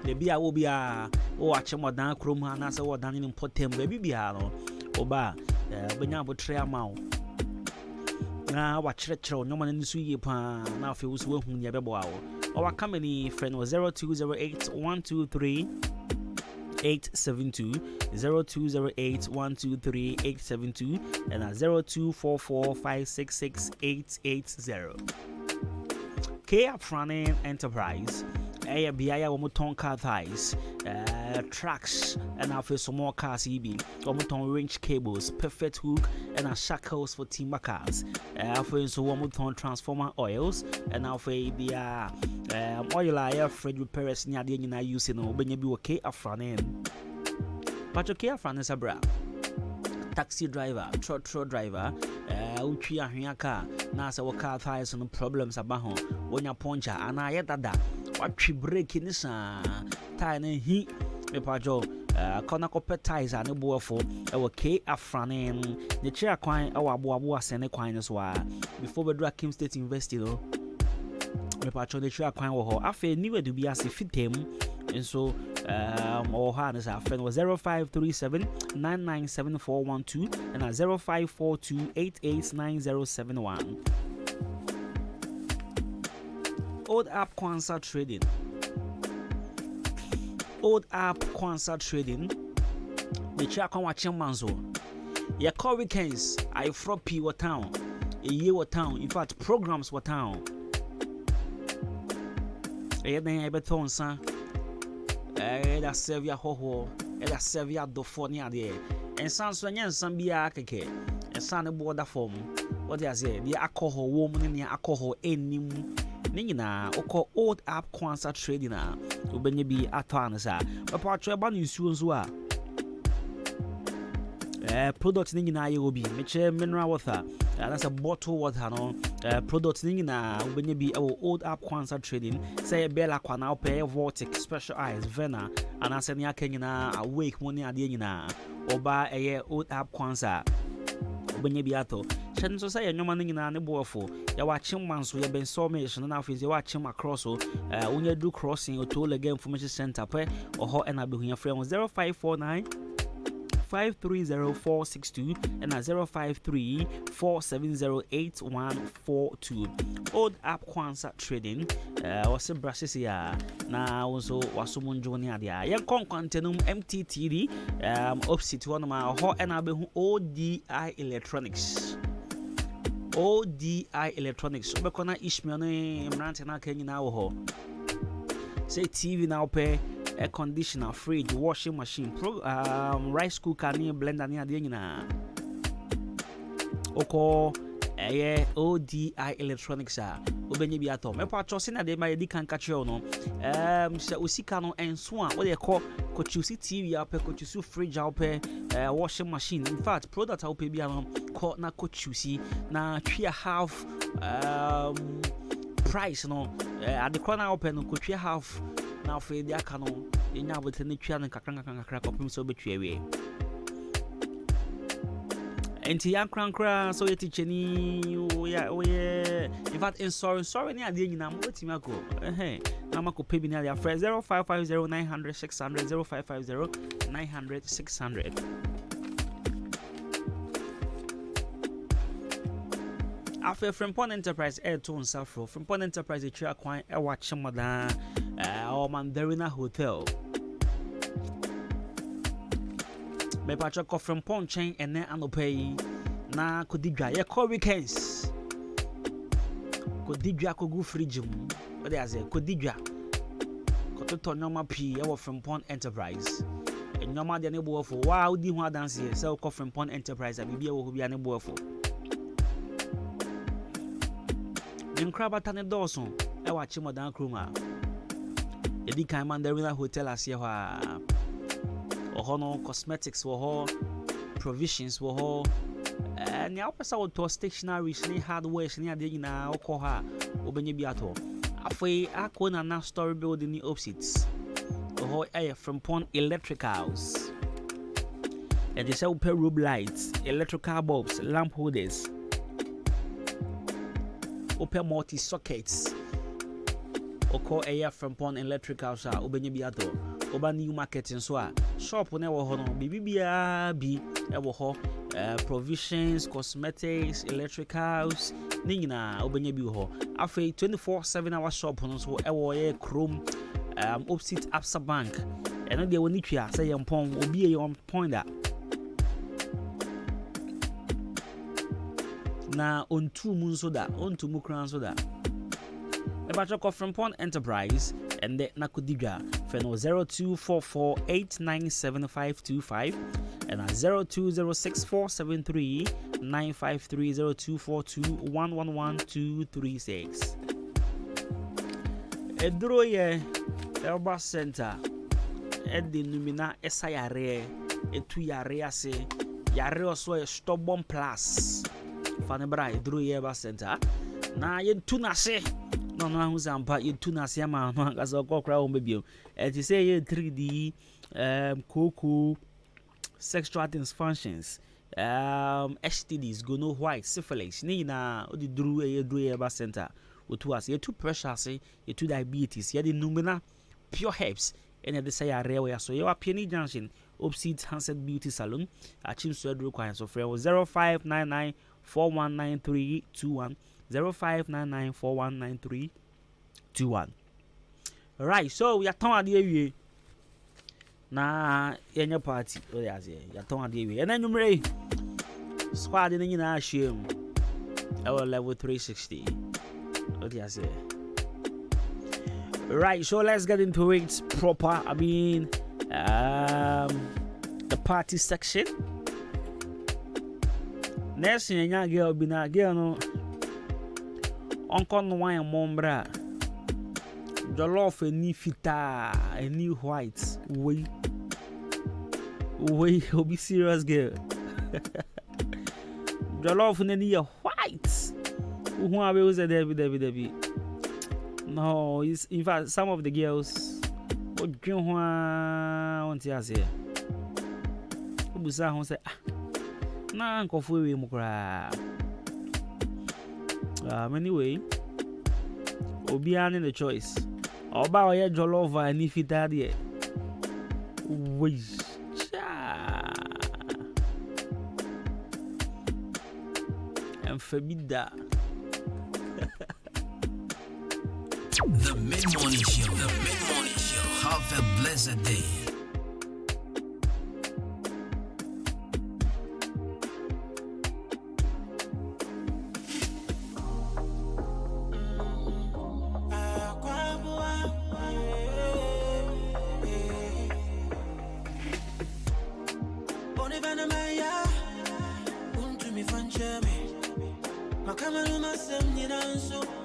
The bia will be a watch moda krom ha na se wo dan ni potem baby bia no. Oba benya bo tre amao. Na wa kyerɛkyerɛ no man nso yie pa na afi wo so hu nya bɛbɔ awo. Our company friend was 0208 123 872 0208 123 872 and 0244 566 880. K Afrani Enterprise. Aya biaya womuton car thighs, tracks, and after some more cars EB, womuton range cables, perfect hook, and shackles for timber cars. After so womuton transformer oils, and after the oil air freight repairs near the United using Obenyabi K Afrani. Pacho K Afrani Sabra. Taxi driver, trotro driver, uchi ahwiaka, na sa waka thighs no problems abaho, wonya poncha, anayeta watch break in this tiny heat. Me pajo, corner copper ties and a boafo, our K Afrani, the chair coin, our boa send a coin as well. Before we drag Kim State University, though, me pacho the chair coin or I feel new to be as if fit him, and so, our hand is our friend was 0537 997412 and 0542 889071. Old App Kwanzaa Trading. Old App Kwanzaa Trading. The check on watching manzo. Your core weekends. I from P what town. A year what town. In fact, programs what town. A then I bet on son. That serve your ho. That serve your dofonia there. And sans when yan some be a keke. And son a border form. What they say? The alcohol woman in the alcohol any. Nina oko Old App Kwanzaa Trading na obenye bi atwana sa papa twa ba nsuo nso a product nina ye obi meche mineral water that's a bottle water no product nina obenye bi Old App Kwanzaa Trading say bella kwa na pay Vortex Special Eyes Vena and ase ne aka nyina awake money ade nyina oba Old App Kwanzaa obenye bi ato chen so say nyoma nyina ne boafo ya watching man so ya ben so me so na afisi ya watching across so unya do crossing o to lega information center pe oho na be huya frame 0549 530462 and 053 4708142. Old App Kwanzaa Trading was brashes ya na also wasumunjo ni adia yan kontenum MTTD opposite one ma oho na be hu ODI Electronics. ODI Electronics. Obekona Ishmael no mrante na kan nyina wo ho. Say TV now pay air conditioner, fridge, washing machine, rice cooker, ni blender ni ade nyina. Oko ODI Electronics obenye bi atom. Me pa chose na de ma yedi kan catch you no. Se osika no enso a wo de ko choose TV ape ko choose fridge ape washing machine. In fact, product ape bi no ko na ko choose na twi half price no at the corner open no ko twi half na for the aka no enya abote ne twi an kakra kopim so betwi awie. Enti yan krankra so yeti cheni oye in fact sorry ni ade nyina mo wetimi ako na mako pebi ni ade afre 0550 900 600 0550 900 600. After Frimpong Enterprise to Nsafro Frimpong Enterprise twa kwan e wa chemoda o Mandarina Hotel me patcha ko Frimpong chen ene anopai na kodidwa ye call weekends kodidwa ko gu fridge mu o dey say kodidwa ko to nyoma pi e wo Frimpong Enterprise nyoma de ne boafo wa odi hu adanse se ko Frimpong Enterprise a bibia wo bia ne boafo Nkrabata ne Dawson e wa Chimodan Kruma Yedi kan Mandarina Hotel asie ho a ohono cosmetics wo ho provisions wo ho and ya opesa wo to stationaries ni hardware ni ade nyina okọ ha obenye bi ato afei akona na story building ni opposites ho from Pond Electricals and they sell pair robe lights, electrical bulbs, lamp holders, open multi sockets. Oko air from Pond Electricals are obenye biato. Oba new market in so shop ne wo ho no bibia bi e wo ho provisions, cosmetics, electricals ni nyina obenye bi ho. Afei 24/7 hour shop no so e wo ye Chrome opposite Absa Bank. And they will need to say yempon will be on point that. Na on 2 moons soda, on 2 mukran soda. The battle call from Pond Enterprise and the Nakudiga Feno 0244897525 and 02064739530242111236. Edroye Elba Center Edi Numina Esayare Etu Yare Ase Yare also a stubborn plus Fanebra Edroye Elba Center na yen tunase no hu zampa yen tunase ama no asa okokra o mebio eti say yen 3D cocoa sexual dysfunctions STDs gono white syphilis ni na odi duru Edroye Elba Center otu ase etu pressure ase etu diabetes ye de numina pure herbs and the say area so you are Penny Junction opposite Hanset Beauty Salon achim so edro kwan so frɛ 0599419321 0599419321. Right, so we are ton ade awie na yenye party o ya ze ya ton ade awie na numere squad ni nyina ahiem our level 360 o ya ze. Right, so let's get into it proper. I mean, the party section. Next thing, young girl be na girl no. Uncle no wine mombra. Jollof any fita, any white. Wait, be serious, girl. Jollof any white. Who are we? Debbie. No, it's, in fact, some of the girls would drink one tears here. Ubusa say, nah, uncle for we mukra. Anyway, Obian in the choice. Oba ya jollof and if it had yet. Wish. And forbida. The Mid-Morning Show. The Mid-Morning Show. Have a blessed day.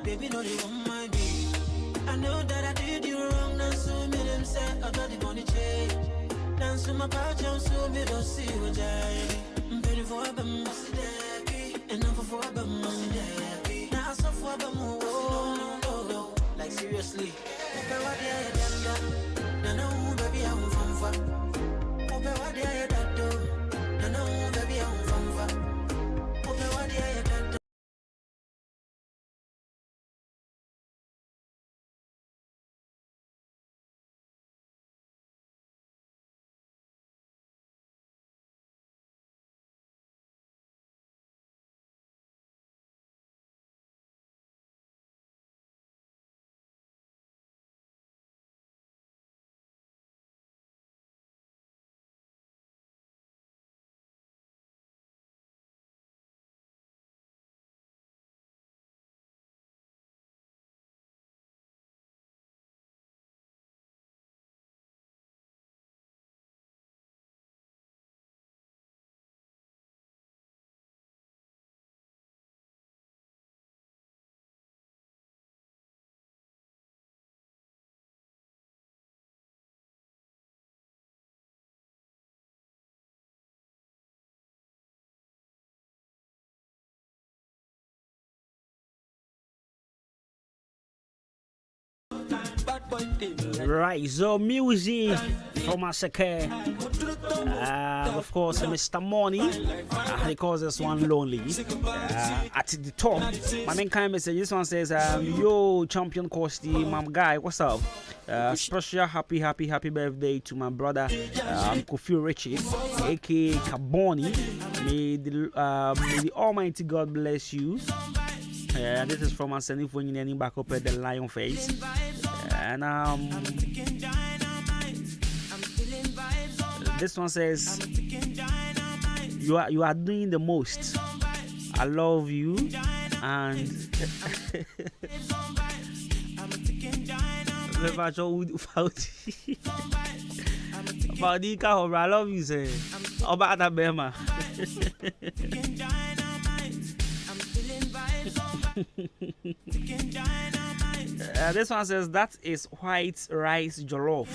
Baby, no, they want my baby. I know that I did you wrong. Now, so me them say I got the money change. Now, so my patch on so me don't see what I'm ready for a bum, and I'm for a bum. Now, I saw for a bum. Oh, like seriously. No, baby, I'm from far. Oh, baby, I'm from far. Right, so music from Asake. Of course, Mr. Money. He calls this one Lonely. At the top, my main kind message. This one says, yo, champion Costi, mom guy, what's up? Special happy birthday to my brother Kofi Richie, aka Kaboni. May the Almighty God bless you. This is from Asani for you back up at the lion face. And this one says, you are doing the most. I love you and I love you, say about that Bema. This one says that is white rice jollof.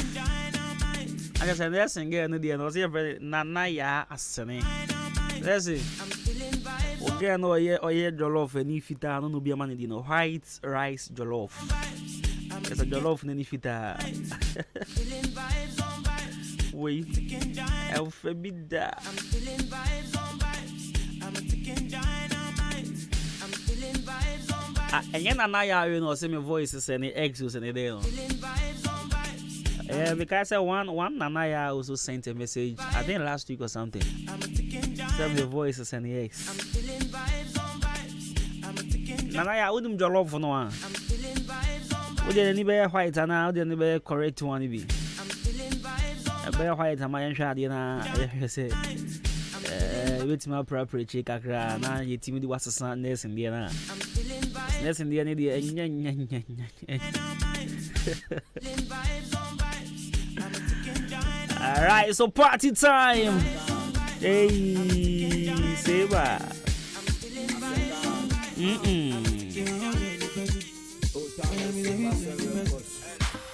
I guess I'm just saying, Nana ya asene. Let's see. Okay, no, yeah, jollof and if it no be a man in white rice jollof. It's a jollof and if it wait, Elfabida. And then I know see my voice is any eggs and a day. Because one Nanaya also sent a message, I think last week or something. Send your voice is any eggs. Nanaya, I wouldn't jollof for no one. Would there any bear white and now the bear correct one be? A bear white and my shadina, say. With my proper chick, now you timid was a son, nest in the Nest in the idea. Alright, so party time. Hey, Saber.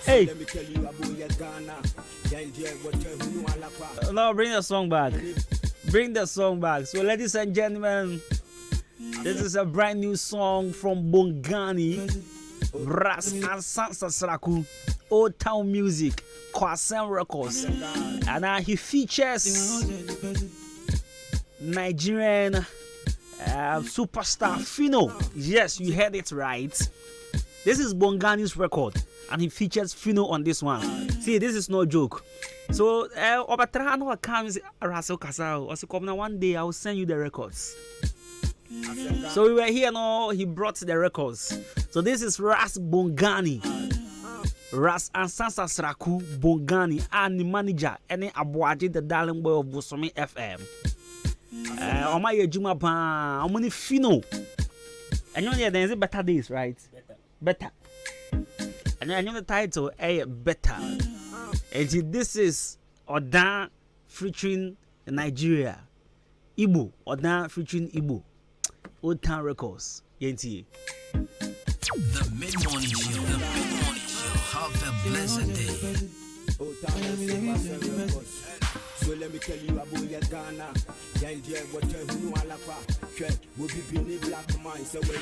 Hey. No, bring the song back. Bring the song back. So, ladies and gentlemen, this is a brand new song from Bongani, Ras and Sansa Sraku, Old Town Music, Kwasen Records. And he features Nigerian superstar Fino. Yes, you heard it right. This is Bongani's record, and he features Fino on this one. See, this is no joke. So, Obatrano comes Russell Casal. Also, come now one day I will send you the records. So we were here now, he brought the records. So this is Ras Bongani. Ras and Sansa Sraku Bongani and the manager any Abuaji, the darling boy of Bosomi FM. Omaye Juma Pan, how many Fino? And you know there's better days, right? Better. And I know the title, Better. And this is Odan featuring Nigeria. Igbo, Odan featuring Igbo. Old Town Records. Yenti. The Mid-Morning Show. The Mid-Morning Show. Have a blessed day. Old Town Records. So let me tell you about your Ghana. Yandia, what you know, Alapa. Will be being black man. So when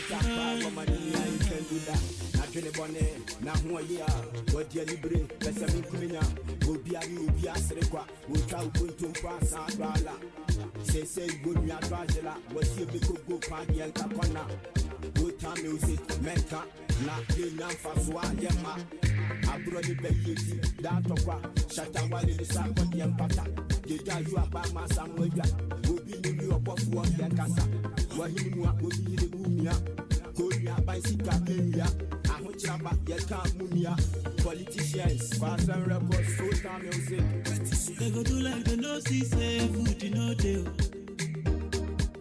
you money, you can do that. Not really bonnet. Now, who are you? What you libre? Let's have me coming out. Will be a Srequa. Will tell you to pass out. Say, good me at Bajela. What's your big go party and Capona? Good time music, Mecca. Not the Namfa Yama. I brought the baby. That of what? Shatawali, the Sapot Yampata. The Jayu Abama Samoya. Will be new above one Yankasa. What you want will be the Mumia. Korea by Sika. Ahuchaba, Yaka Mumia. Politicians, fast and records, full time music. They go do like the no see say food you no deal.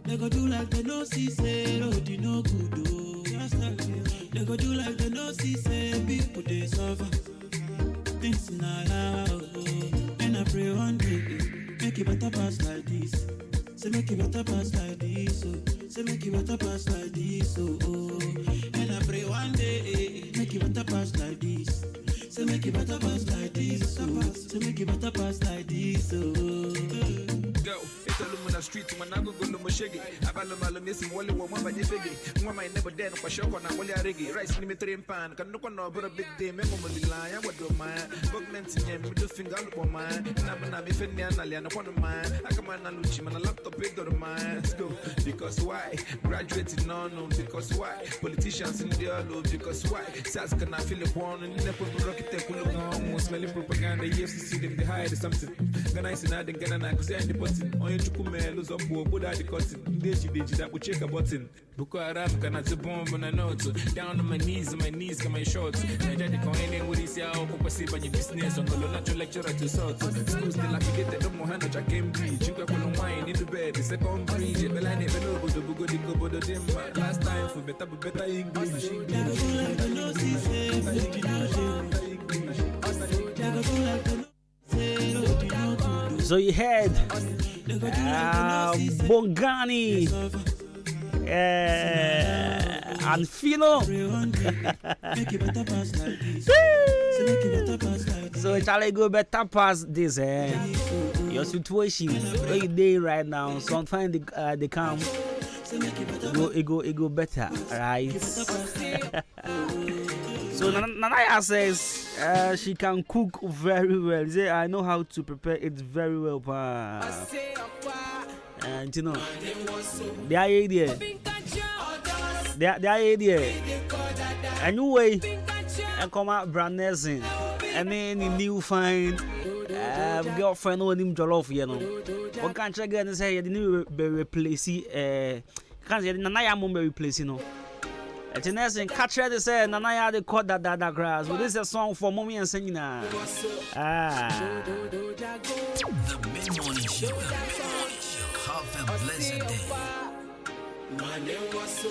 They go do like the no see say road you no good oh. They go do like the no see say people they suffer. Things not how oh. And I pray one day make it better pass like this. Say make it better pass like this oh. Say make it better pass like this oh. And I pray one day make it better pass like this. So make it better pass like this, so make it better pass like this, oh. Go. tell them on the street when I go no moshegi. Abalomalo missing Wally woman by the figgy. One my never dead for shock on a Wally reggae. Rice limit pan, can no one over a big day, memory line. I would do mine. Government in him with the finger on mine. And I'm not defending Aliana upon mine. I come on and Luchi, man, a laptop big on mine. Let's go. Because why? Graduating no, because why? Politicians in the all because why? Says can I feel a one and never rocket take almost smelling propaganda. Yes, you see them, they hide something. Then I said, I didn't get an accident deposit. On your chukume, lose up, good at the cotton. Deji, that would check a button. Boko Haram, can I say bomb on a note? Down on my knees, got my shorts. I did the coin with this year, I'll perceive on your business. On the natural lecturer to sort. Schools still affiliated, no more hand, Jack Cambridge. You got one wine in the bed, the second bridge. But I never know the Bugo de Kobo de Dimma. Last time for better English. So you had Bongani and Fino. So Charlie go better pass this your situation where you day right now. So find the camp. It go better, right? So Nanaya says she can cook very well. Say I know how to prepare it very well, and you know the idea. Anyway, I come out brand nursing. And then new fine girlfriend who named Jollof, you know. What can't you get and say you didn't replace it? Can't say Nanaya mum replace, you know. It's an essence, catch her to say Nanaya the caught that grass. Well, this is a song for mommy and singing. The Mid-Morning Show. The Mid-Morning Show. Have a blessed day. My name was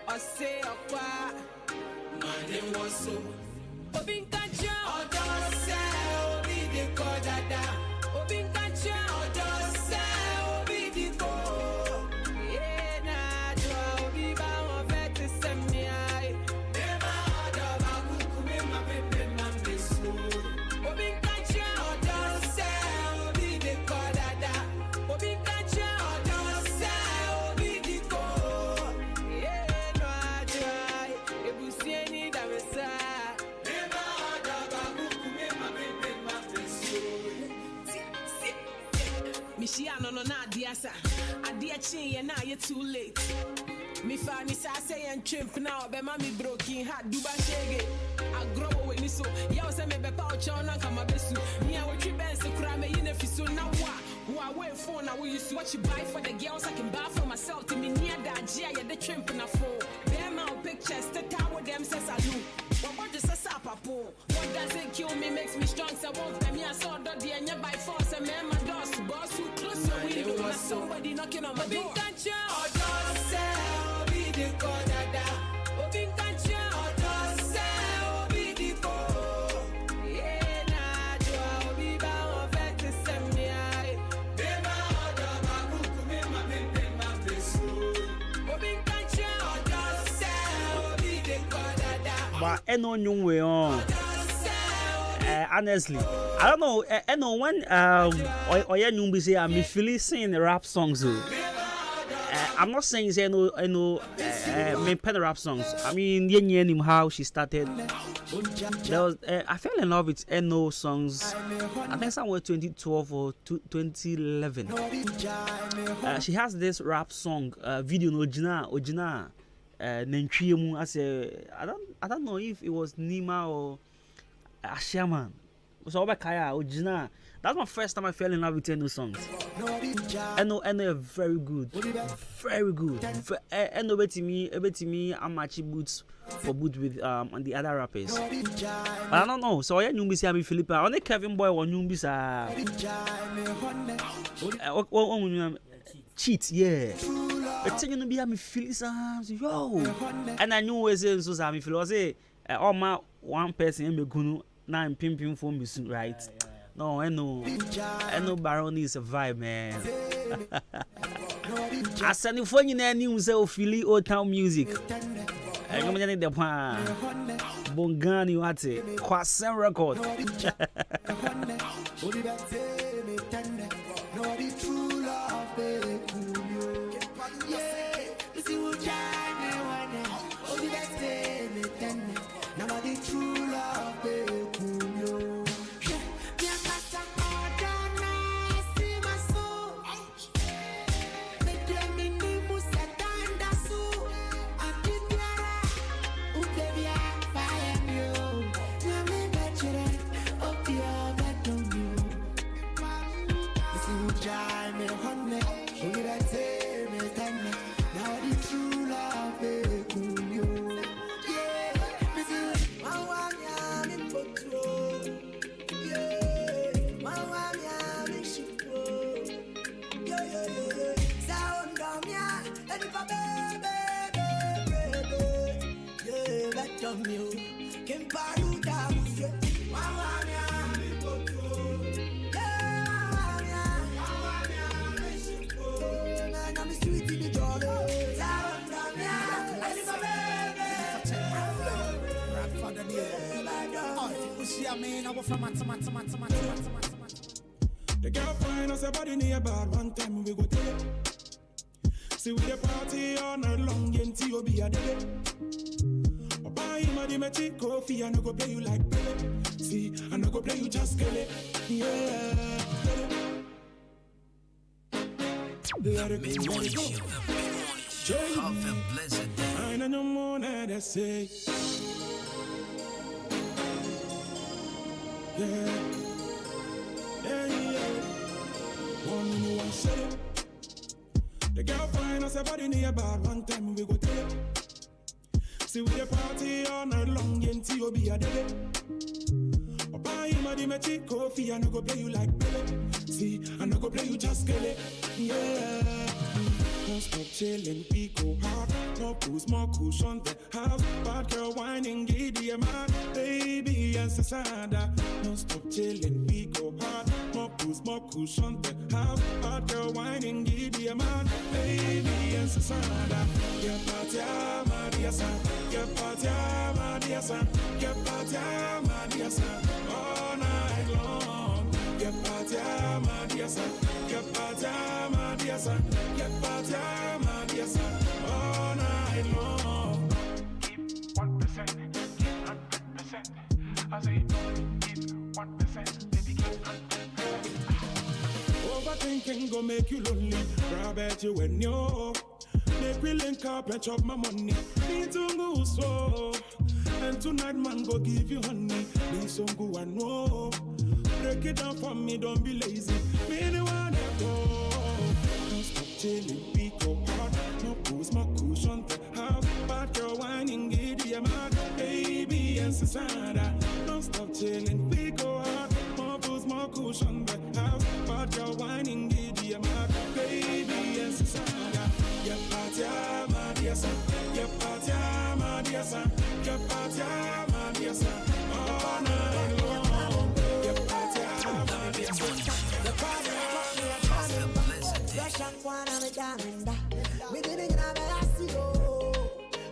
I say a qua. My name was so. Obin Kacha, or don't say, Obi the Kodada. Obin Kacha, or don't say, Obi the Ko. Yeah, nah, Obi Bow of it to send me. Never heard of a cuckoo in my baby, man, this fool. Obin Kacha, or don't say, Obi the Kodada. Obin Kacha, or don't say, Obi the Ko. Mishiano no na diasa. Adia chin ya na you too late. Me fani sa say and chimp now be mami broken heart duba shege. I grow with me so ya say me be pa ocho na kama besu. Me a we ben se kura me yin fiso na wa. Who I wait for now we used to what you buy for the girls I can buy for myself to me near that Gia ya the chimp na phone. Them out pictures to tower them says I do. What does a sapapo? What does it kill me makes me strong so won't let me I saw the and by force and man my doors to boss who close your window and somebody knocking on my door. Or don't say Obi the Kodada. Obi Kancha or don't say Obi the Ko. Yeah nah do Obi ba on vet to send me I. Bema order ma kuku me ma besu. Obi Kancha or don't say Obi the Kodada. But no new way on. Honestly, I don't know. I know when Oya Numbi say I'm feeling singing rap songs. I'm not saying say no me pen rap songs. I mean, him how she started. There was I fell in love with Eno songs. I think somewhere 2012 or 2011. She has this rap song video no Ojina. Nentriemu as a I don't know if it was Nima or Ashaman. So Kaya Ojina. That's my first time I fell in love with Eno songs. Eno very good. Very good. Eno beti me I'm matching boots for boot with and the other rappers. But I don't know. So I Numbi say I'm Philippa. Only Kevin Boy or Numbi cheat, yeah. But you know be I'm feeling yo. And I knew was so I'm feel say all my one person in Megunu now I'm pimping for me soon, right? No, I know Baron is a vibe, man. I send you for you news of Philly old town music. I come in the Bongani wate. Kwasen record. The girl find us a body near bad one time we go tell it. See we the party all night long until you be a day. Buy him a dimity coffee and I go play you like Pele. See, and I go play you just kill it. Yeah. Let it go, let it go. Have a blessed day. I know no more than I say. Yeah. One shit. The girl find us a body near bad one time we go tell it. See we the party all night long until you be a day. Buy him a dimity coffee and I go play you like Pele. See, and I go play you just kill it. Yeah. Don't stop chilling, we go hard. More booze, more cushion the house. Bad girl whining, giddy, man. Baby, and Sasada. Don't stop chilling, we go hard. More booze, more cushion the house. Bad girl whining, giddy, man. Baby, and Sasada. Your party, my dear son. Your party, my dear son. Your party, my dear son. All night long. Your party, my dear son. Your party, my dear son. Your party, my dear son. All night long. Keep 1%, keep 100%. I say, keep 1%, baby, keep 100%. Overthinking go make you lonely. Grab at you when you're. Make me link up and chop my money. Need to go so. And tonight man go give you honey. Need some go and no. Break it down for me, don't be lazy. Me the one that go. Don't stop chilling, we go hard. No booze, no cushion the house. Bad girl whining, giddy, man. Baby and Sasada. Don't stop chilling, we go hard. More booze, more cushion the house. Bad girl whining, giddy, man. Baby and Sasada. Your party, my dear son. Your party, my dear son. Your party, my dear son. All night long. Your party, my dear son. Your party, me didn't have a sigo.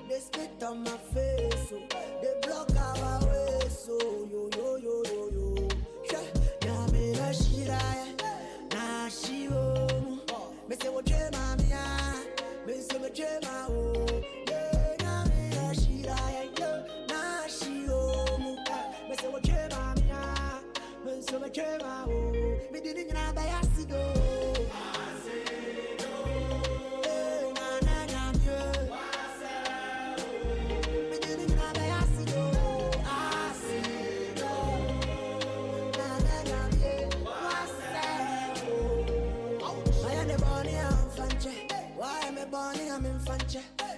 They spit on my face, so they block our way, so yo. Yeah, me na shira, na shio. Me say what you mamia, me say what you mao. Yeah, me na shira, na shio. Me say what you mamia, me say what you mao. Me didn't have a sigo.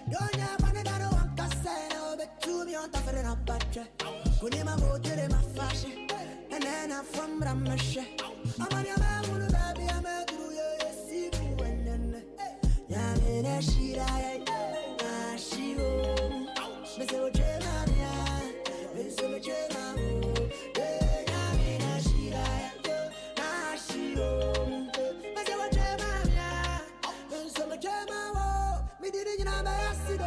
Don't you want to know what I say? No, but to me on top of the patch. When you move to the fashion, and then I'm from Ramesh. I'm on your man, baby, I'm a through your see when then. Yamina Shira, Shiro, Mr. Jemania, Mr. Jemao, Yamina Shira, Shiro, Mr. Jemania, Mr. Jemao. Me didn't know about acid.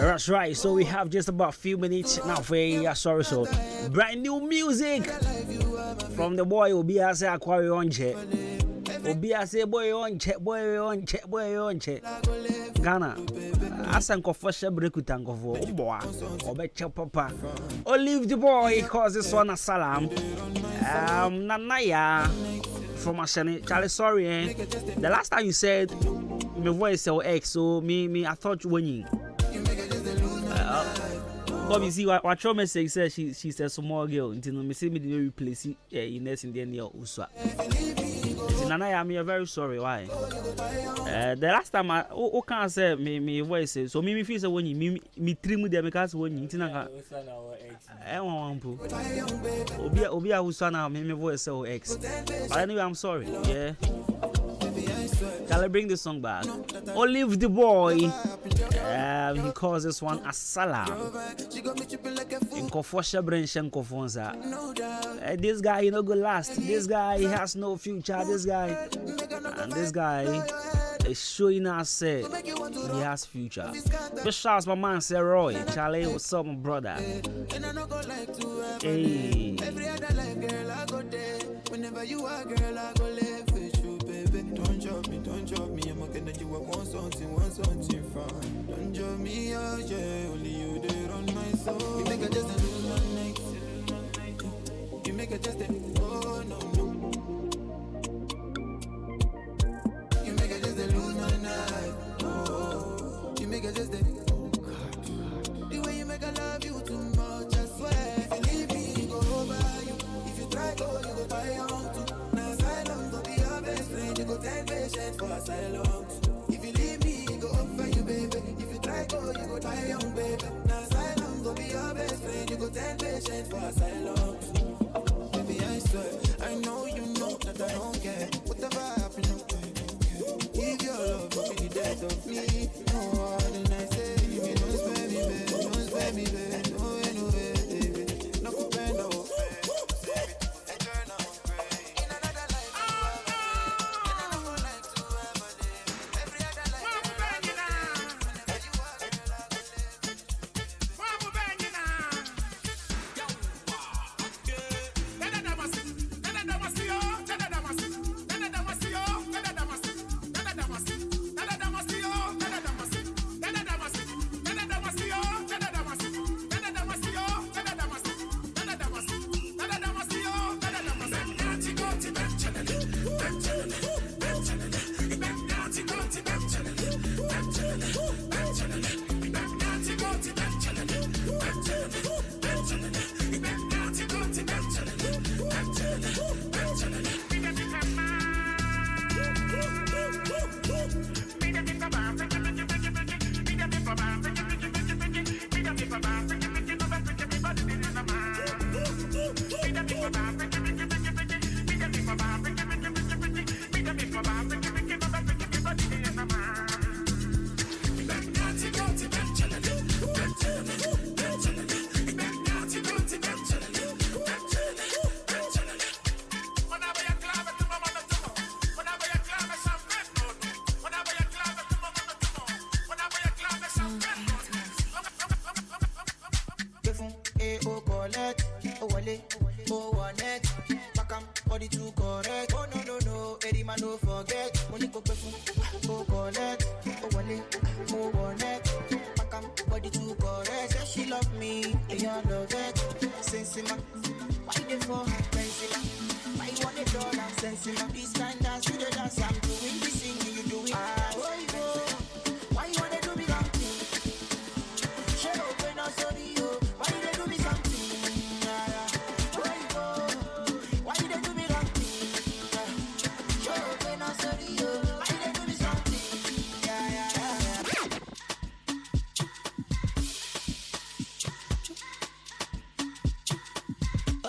That's right. So we have just about a few minutes now for sorry. So brand new music from the boy Obiase Aquari Onche. Obiase boy Onche. Ghana. Asanko for Shebrekutango for Boa. Obecha Papa. Olive the boy calls this one a salam. Nanaya from Ashani. Charlie, sorry, eh? The last time you said my voice is X, so me I thought you winning. Come you see what your message says she's a small girl until me see me the replace in this in the near Uswa. Nana, I'm very sorry. Why? The last time I can't say me voice so me feel so when you me trim the because when you tinaka I want to Obia Usana me voice so X. But anyway, I'm sorry. Yeah. Shall I bring the song back? Olive the boy. He calls this one a salam. In Kofosha Brenshen Kofonza. This guy, you know, go last. This guy has no future. This guy is showing us he has future. Just shouts my man, say Roy. Charlie, what's up, my brother? Hey. Every other life, girl, I go there. Whenever you are, girl, I go live with you, baby. Don't drop me. I'm looking at you. I want something from. Don't drop me, oh yeah. Only you there on my soul. You make it just a lose my night. You make it just a oh no. You make it just a lose my night. Oh, you make it just a. The way you make I love you too much, I swear. If you leave me, go over you. If you try go, you go buy your own too. Now asylum, go be your best friend. You go take patience for asylum. If you leave me, go over you, baby. If you try go, you go buy your own, baby. Now asylum, go be your best friend. You go take patience for asylum. Baby, I swear, I know you know that I don't care. Whatever happens, if your love will be the death of me, no more than I say. You may not spare me, baby. Don't spare me, baby. No way, baby. No compare, no way.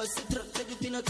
Citra, take it in a